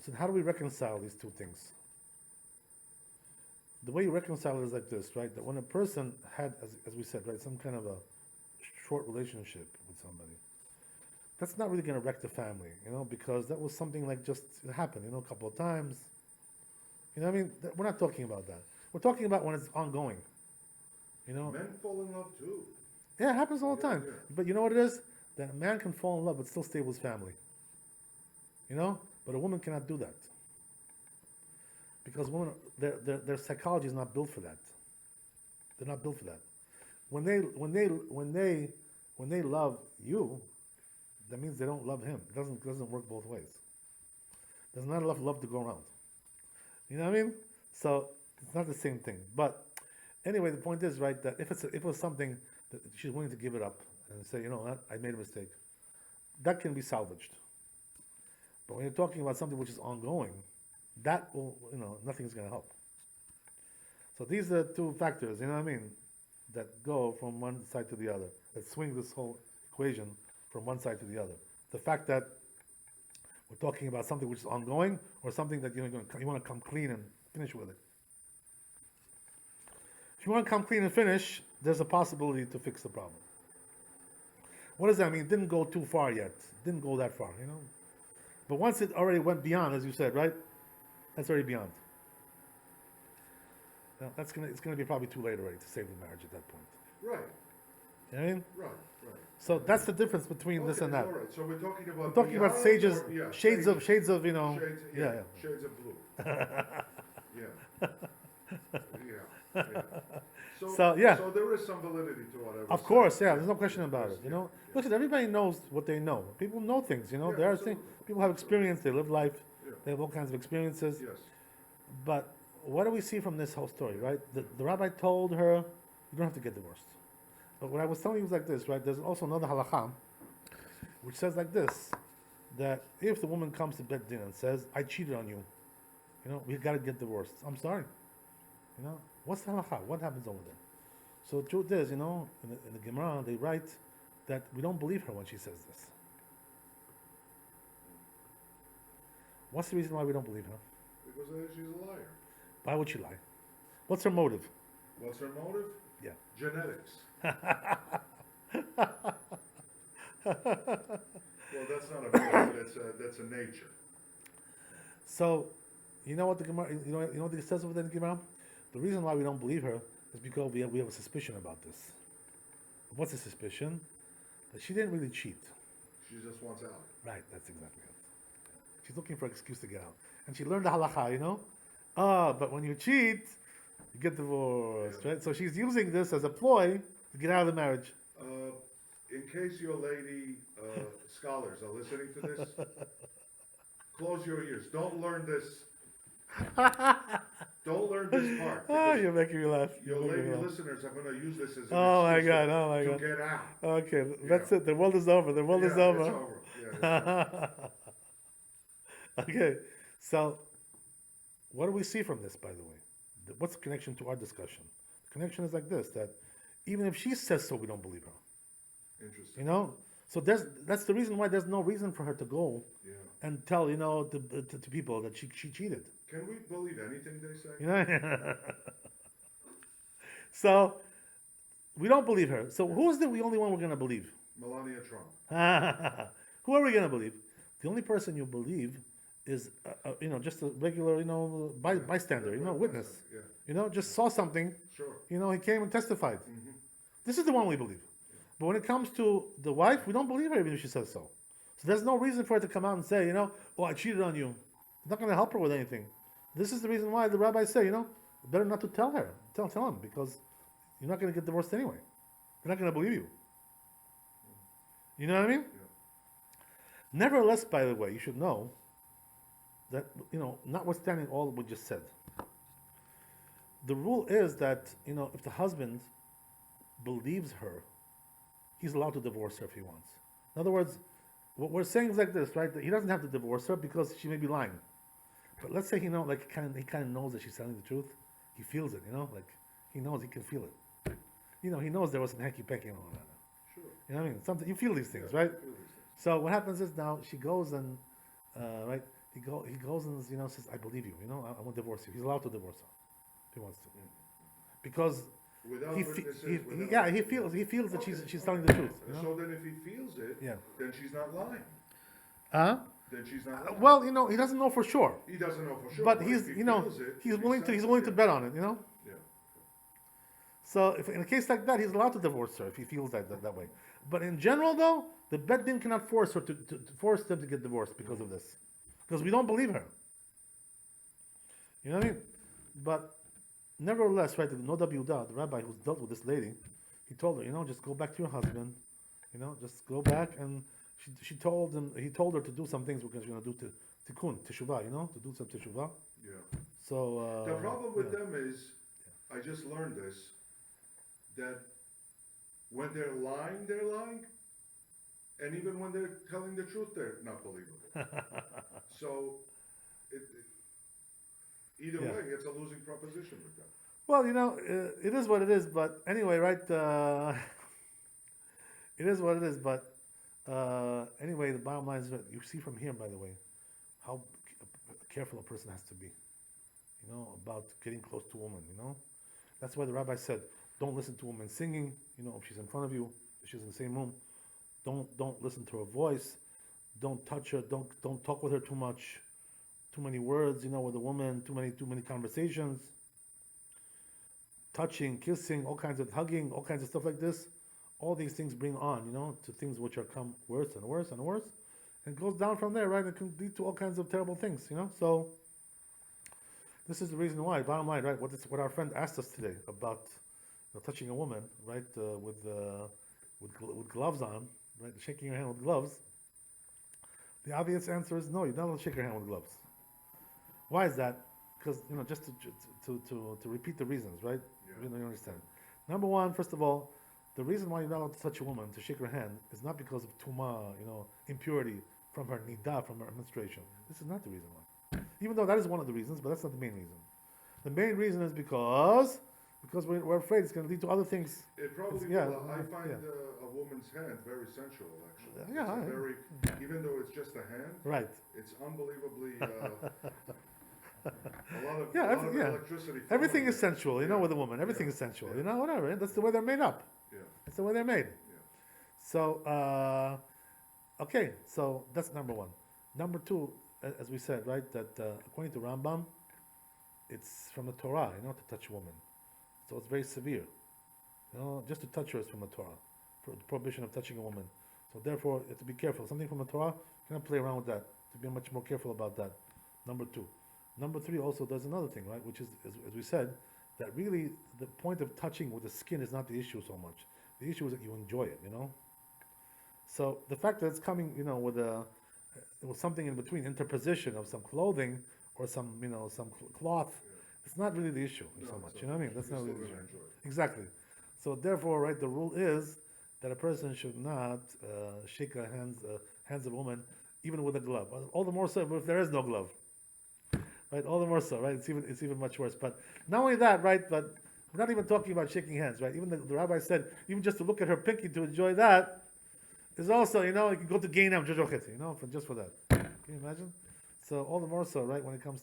so how do we reconcile these two things? The way you reconcile it is like this, right? That when a person had, as we said, right, some kind of a short relationship with somebody, that's not really going to wreck the family, because that was something like just it happened, a couple of times. What I mean? We're not talking about that. We're talking about when it's ongoing. Men fall in love too. Yeah, it happens all the time. Yeah. But you know what it is? That a man can fall in love but still stay with his family. But a woman cannot do that. Because women, their psychology is not built for that. They're not built for that. When they love you, that means they don't love him. It doesn't work both ways. There's not enough love to go around. You know what I mean? So it's not the same thing. But anyway, the point is, right, that if it was something that she's willing to give it up and say, what, I made a mistake, that can be salvaged. But when you're talking about something which is ongoing, that will, nothing's going to help. So these are two factors, that go from one side to the other, that swing this whole equation from one side to the other. The fact that we're talking about something which is ongoing, or something that you want to come clean and finish with it. If you want to come clean and finish, there's a possibility to fix the problem. What does that mean? It didn't go too far yet. Didn't go that far, But once it already went beyond, as you said, right? That's already beyond. Now, it's gonna be probably too late already to save the marriage at that point. Right. You know what I mean? Right. So that's the difference between this and that. All right. So we're talking about. We're talking about sages, shades of Shades of blue. Yeah. So there is some validity to whatever. Of course, there's no question about it. Listen, everybody knows what they know. People know things. There are things. People have experience. They live life. They have all kinds of experiences. Yes. But what do we see from this whole story, right? The rabbi told her, you don't have to get divorced. But what I was telling you was like this, right? There's also another halakha, which says like this, that if the woman comes to Bet Din and says, I cheated on you, we got to get divorced. I'm sorry. What's the halakha? What happens over there? So the truth is, in the Gemara, they write that we don't believe her when she says this. What's the reason why we don't believe her? Because she's a liar. Why would she lie? What's her motive? What's her motive? Yeah. Genetics. Well, that's not a motive. That's a nature. So, you know what the Gemara? You know what it says over there in the Gemara? The reason why we don't believe her is because we have a suspicion about this. What's the suspicion? That she didn't really cheat. She just wants out. Right. That's exactly it. She's looking for an excuse to get out, and she learned the halakha. But when you cheat, you get divorced, right? So she's using this as a ploy to get out of the marriage. In case your lady scholars are listening to this, close your ears. Don't learn this. Don't learn this part. You're making me laugh. Your lady listeners are going to use this as an excuse to get out. Okay, that's it. The world is over. The world is over. It's over. It's over. Okay, so what do we see from this, by the way? What's the connection to our discussion? The connection is like this, that even if she says so, we don't believe her. Interesting. So that's the reason why there's no reason for her to go and tell, to people that she cheated. Can we believe anything they say? So we don't believe her. So who's the only one we're going to believe? Melania Trump. Who are we going to believe? The only person you believe is, just a regular, bystander, witness. Yeah, Just saw something. sure. He came and testified. Mm-hmm. This is the one we believe. But when it comes to the wife, we don't believe her even if she says so. So there's no reason for her to come out and say, oh, I cheated on you. It's not going to help her with anything. This is the reason why the rabbis say, better not to tell her. Tell him, because you're not going to get divorced anyway. They're not going to believe you. You know what I mean? Yeah. Nevertheless, by the way, you should know that, notwithstanding all we just said, the rule is that, if the husband believes her, he's allowed to divorce her if he wants. In other words, what we're saying is like this, right? That he doesn't have to divorce her because she may be lying. But let's say he kind of knows that she's telling the truth. He feels it, like he knows, he can feel it. He knows there was some hanky-panky and all that. Sure. You know what I mean? Something, you feel these things, Yeah, right? I feel these things. So what happens is now she goes and, right? He goes and says, "I believe you. I won't divorce you." He's allowed to divorce her if he wants to, because Without he, witnesses, yeah, he feels that she's telling the truth. So then if he feels it, Yeah. then she's not lying. Huh? Then she's not lying. Well, he doesn't know for sure, He doesn't know for sure. but if he's he feels it, he's if he willing to senses he's willing it, to bet on it. Yeah. So if in a case like that, he's allowed to divorce her if he feels that way. But in general, though, the Bet Din cannot force her to force them to get divorced because of this, because we don't believe her. You know what I mean? But nevertheless, right, the Noda Yehuda, the rabbi who dealt with this lady, he told her, just go back to your husband, just go back, and he told her to do some things because she's going to do tikkun, teshuvah, to do some teshuvah. Yeah. So The problem with yeah. them is, I just learned this, that when they're lying, and even when they're telling the truth, they're not believable. So, either Yeah. way, it's a losing proposition with them. Well, it is what it is. But anyway, right? It is what it is. But anyway, the bottom line is that you see from here, by the way, how careful a person has to be, about getting close to a woman. That's why the rabbi said, don't listen to a woman singing. If she's in front of you, if she's in the same room, don't listen to her voice. Don't touch her. Don't talk with her too much. Too many words, with a woman. Too many conversations. Touching, kissing, all kinds of hugging, all kinds of stuff like this. All these things bring on, to things which are come worse and worse and worse, and it goes down from there, right? It can lead to all kinds of terrible things, So this is the reason why. Bottom line, right? What our friend asked us today about touching a woman, right? With gloves on, right? Shaking your hand with gloves. The obvious answer is no. You're not allowed to shake your hand with gloves. Why is that? Because just to repeat the reasons, right? Yeah. You understand. Number one, first of all, the reason why you're not allowed to touch a woman, to shake her hand, is not because of tuma, impurity from her nida, from her menstruation. This is not the reason why. Even though that is one of the reasons, but that's not the main reason. The main reason is because we're afraid it's going to lead to other things. It probably Yeah, will. I find yeah. A woman's hand very sensual, actually. Yeah, It's a very, even though it's just a hand, Right. it's unbelievably a lot of Yeah, electricity. Everything flowing is there. sensual, Yeah. with a woman. Everything Yeah. is sensual, Yeah. whatever. That's the way they're made up. Yeah. That's the way they're made. Yeah. So, okay, so that's number one. Number two, as we said, right, that according to Rambam, it's from the Torah, to touch a woman. So it's very severe. Just to touch her is from the Torah, for the prohibition of touching a woman. So therefore, you have to be careful. Something from the Torah, you cannot play around with that. To be much more careful about that. Number two. Number three, also, there's another thing, right, which is, as we said, that really the point of touching with the skin is not the issue so much. The issue is that you enjoy it, So the fact that it's coming, with something in between, interposition of some clothing or some, some cloth, it's not really the issue so much. You know what I mean? That's not really the issue. Exactly. So therefore, right, the rule is that a person should not shake hands of a woman, even with a glove. All the more so if there is no glove. Right, all the more so, right? It's even much worse. But not only that, right? But we're not even talking about shaking hands, right? Even the rabbi said, even just to look at her pinky to enjoy that is also, you can go to Gainam Jojocheti, just for that. Can you imagine? So all the more so, right? When it comes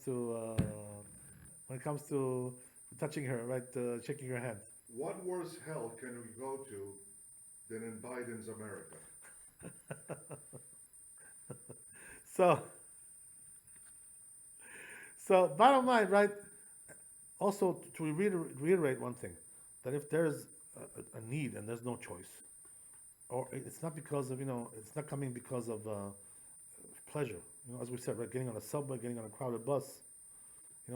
to touching her, right? Shaking her hand. what worse hell can we go to than in Biden's America? So, so bottom line, right? Also, to reiterate one thing, that if there's a need and there's no choice, or it's not because of, it's not coming because of pleasure. As we said, right, getting on a subway, getting on a crowded bus,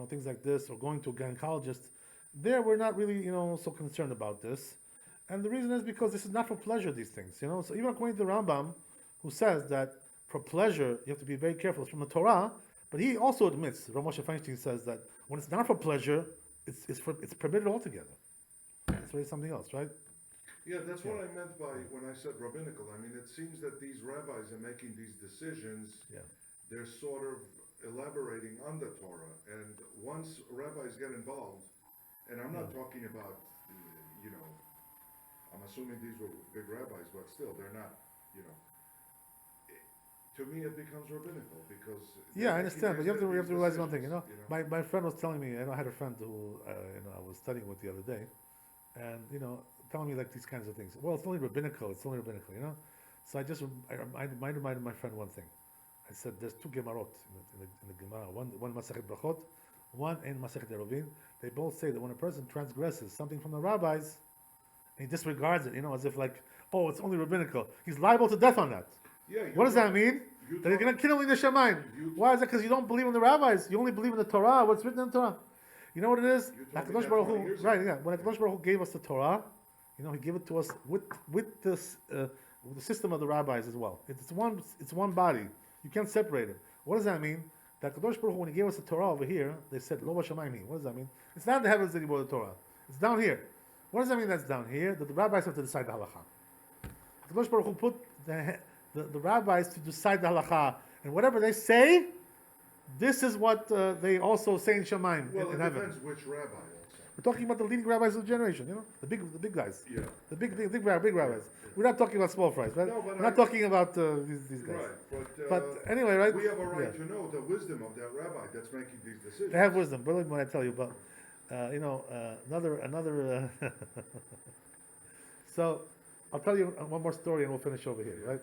things like this, or going to a gynecologist. There, we're not really, so concerned about this, and the reason is because this is not for pleasure. These things. So even according to the Rambam, who says that for pleasure you have to be very careful. It's from the Torah, but he also admits. Rav Moshe Feinstein says that when it's not for pleasure, it's permitted altogether. It's really something else, right? Yeah, that's what I meant by when I said rabbinical. I mean, it seems that these rabbis are making these decisions. Yeah. They're sort of elaborating on the Torah, and once rabbis get involved, and I'm not talking about, I'm assuming these were big rabbis, but still, they're not, to me it becomes rabbinical because Yeah, I understand, but you have to realize one thing. decisions, My friend was telling me. I had a friend who I was studying with the other day, and telling me like these kinds of things. Well, it's only rabbinical. It's only rabbinical. So I reminded my friend one thing. I said there's two Gemarot in the Gemara. One Masechet Brachot, one in Masechet Eruvin. They both say that when a person transgresses something from the rabbis, and he disregards it, as if like, oh, it's only rabbinical. He's liable to death on that. Yeah. What does that mean? That he's going to kill him in the Shemayim. Why is that? Because you don't believe in the rabbis. You only believe in the Torah. What's written in the Torah? You know what it is? HaKadosh Baruch Hu, right? Yeah. When HaKadosh Baruch Hu gave us the Torah, He gave it to us with this with the system of the rabbis as well. It's one body. You can't separate it. What does that mean? That HaKadosh Baruch Hu, when He gave us the Torah over here, they said Lo B'Shamayim. What does that mean? It's not in the heavens that He brought the Torah. It's down here. What does that mean? That's down here. That the rabbis have to decide the halacha. HaKadosh Baruch Hu put the rabbis to decide the halacha, and whatever they say, this is what they also say in Shemaim, Well, in it heaven. depends which rabbi also. We're talking about the leading rabbis of the generation, the big guys, Yeah. the big rabbis. Yeah. We're not talking about small fries, right? No, but We're not talking about these guys. Right, But anyway, right? we have a right Yeah. to know the wisdom of that rabbi that's making these decisions. They have wisdom. Believe me when I tell you. But another. So I'll tell you one more story, and we'll finish over here. Right?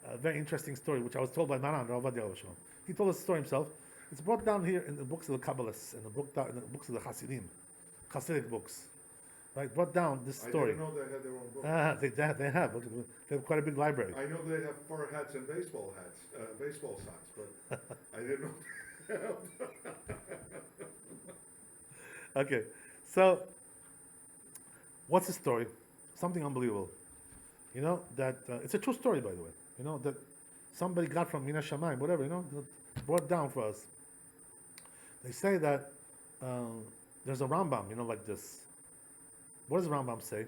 A very interesting story, which I was told by Maran Rav Ovadia Shalom. He told us the story himself. It's brought down here in the books of the Kabbalists, in the books of the Hasidic books. Right? Brought down this story. I didn't know they had their own book. They have. They have quite a big library. I know they have fur hats and baseball socks, but I didn't know. Okay, so what's the story? Something unbelievable. That it's a true story, by the way. That somebody got from Mina Shamayim, whatever, brought down for us. They say that there's a Rambam, like this. What does the Rambam say?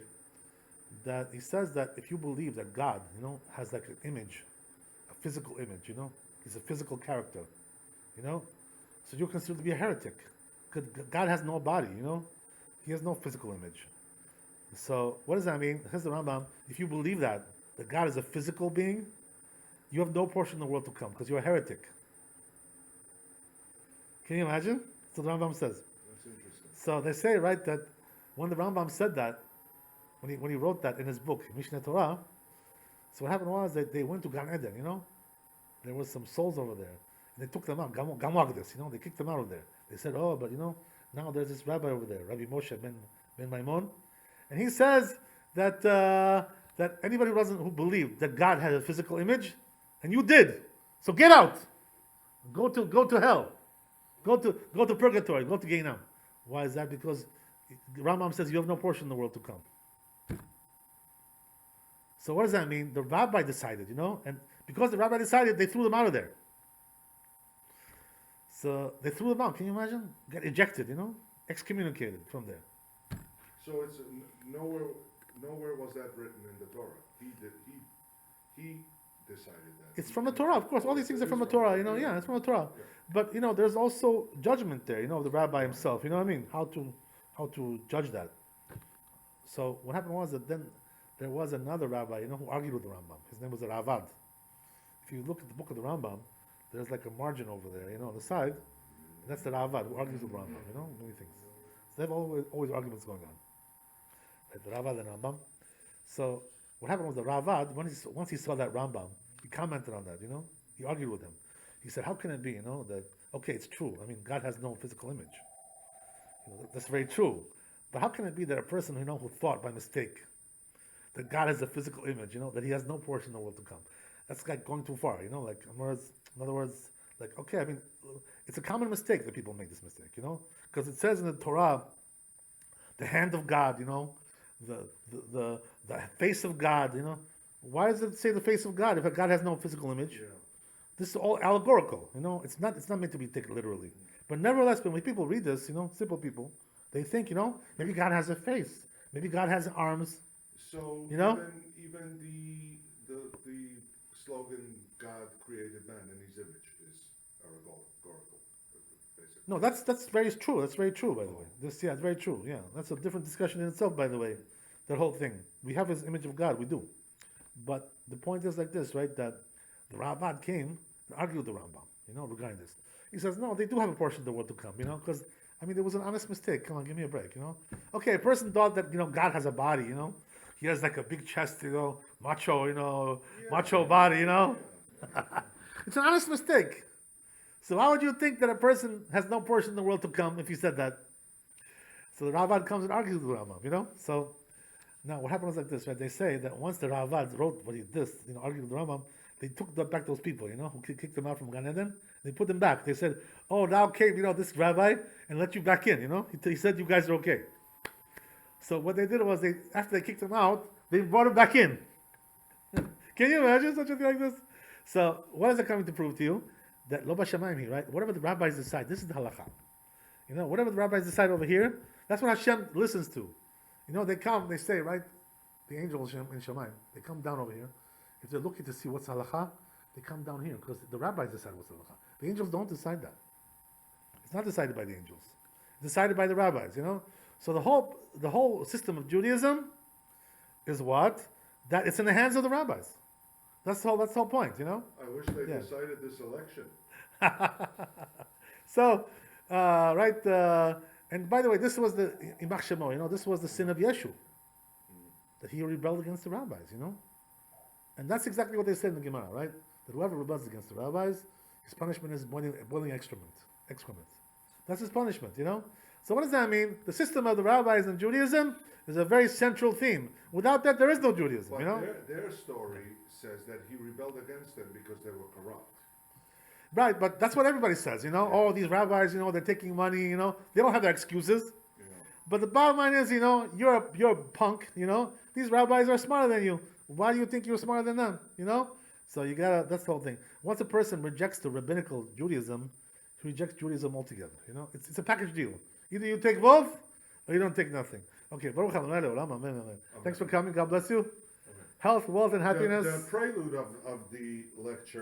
That he says that if you believe that God, has like an image, a physical image, he's a physical character, so you're considered to be a heretic. Because God has no body, he has no physical image. So what does that mean? Says the Rambam, if you believe that God is a physical being, you have no portion in the world to come because you're a heretic. Can you imagine? So the Rambam says. That's interesting. So they say, right, that when the Rambam said that, when he wrote that in his book, Mishneh Torah, so what happened was that they went to Gan Eden, There was some souls over there. And they took them out, Gamagdas, they kicked them out of there. They said, oh, but now there's this rabbi over there, Rabbi Moshe ben Maimon, and he says that that anybody who believed that God had a physical image, and you did, so get out, go to hell, go to purgatory, go to Gehinnom. Why is that? Because Rambam says you have no portion in the world to come. So what does that mean? The rabbi decided, and because the rabbi decided, they threw them out of there. So they threw them out. Can you imagine? Get ejected, excommunicated from there. So it's nowhere was that written in the Torah. He decided that. It's from the Torah, of course. All these things are from the Torah, Yeah, it's from the Torah. Yeah. But there's also judgment there, of the rabbi himself. You know what I mean? How to judge that. So what happened was that then there was another rabbi, who argued with the Rambam. His name was Ravad. If you look at the book of the Rambam, there's like a margin over there, on the side. That's the Ravad who argues with the Rambam, many things. So they have always arguments going on. right? The Ravad and Rambam. So what happened was the Ravad, once he saw that Rambam, he commented on that, he argued with him. He said, how can it be, that, okay, it's true. I mean, God has no physical image. That's very true. But how can it be that a person who thought by mistake that God has a physical image, that he has no portion in the world to come? That's like going too far, like in other words, like, okay, I mean, it's a common mistake that people make this mistake, because it says in the Torah, the hand of God, the face of God, Why does it say the face of God if God has no physical image? Yeah. This is all allegorical, It's not meant to be taken literally. But nevertheless, when people read this, simple people, they think, maybe God has a face, maybe God has arms. So even the slogan "God created man in His image" is allegorical, basically. No, that's very true. That's very true, by the way. It's very true. Yeah, that's a different discussion in itself, by the way. That whole thing. We have His image of God. We do. But the point is like this, right? That the Ravad came and argued with the Rambam, regarding this. He says, no, they do have a portion of the world to come, because, I mean, there was an honest mistake. Come on, give me a break, Okay, a person thought that, God has a body, He has like a big chest, macho, macho body, It's an honest mistake. So how would you think that a person has no portion in the world to come if you said that? So the Ravad comes and argues with the Rambam, So now what happened was like this, right? They say that once the Ravad wrote what he did, argued with the Rambam, they took back those people, who kicked them out from Gan Eden. They put them back. They said, oh, now came, this rabbi and let you back in, He said you guys are okay. So what they did was, after they kicked him out, they brought him back in. Can you imagine such a thing like this? So what is it coming to prove to you? That lo b'shamayim, right? Whatever the rabbis decide, this is the halakha. Whatever the rabbis decide over here, that's what Hashem listens to. They come, they say, right? The angels in Shamayim, they come down over here. If they're looking to see what's halakha, they come down here because the rabbis decide what's halakha. The angels don't decide that. It's not decided by the angels. It's decided by the rabbis, So the whole system of Judaism is what? That it's in the hands of the rabbis. That's the whole point, I wish they decided this election. So, right, and by the way, this was the Imach Shemo, this was the sin of Yeshu. That he rebelled against the rabbis, And that's exactly what they said in the Gemara, right? That whoever rebels against the rabbis, his punishment is boiling excrement. That's his punishment, So what does that mean? The system of the rabbis in Judaism is a very central theme. Without that, there is no Judaism, But their story says that he rebelled against them because they were corrupt. Right, but that's what everybody says, Oh, these rabbis, they're taking money, They don't have their excuses. Yeah. But the bottom line is, you're a punk, These rabbis are smarter than you. Why do you think you're smarter than them, So that's the whole thing. Once a person rejects the rabbinical Judaism, he rejects Judaism altogether, It's a package deal. Either you take both, or you don't take nothing. Okay, Baruch Adonai Le'olam, amen. Thanks for coming. God bless you. Health, wealth, and happiness. The prelude of the lecture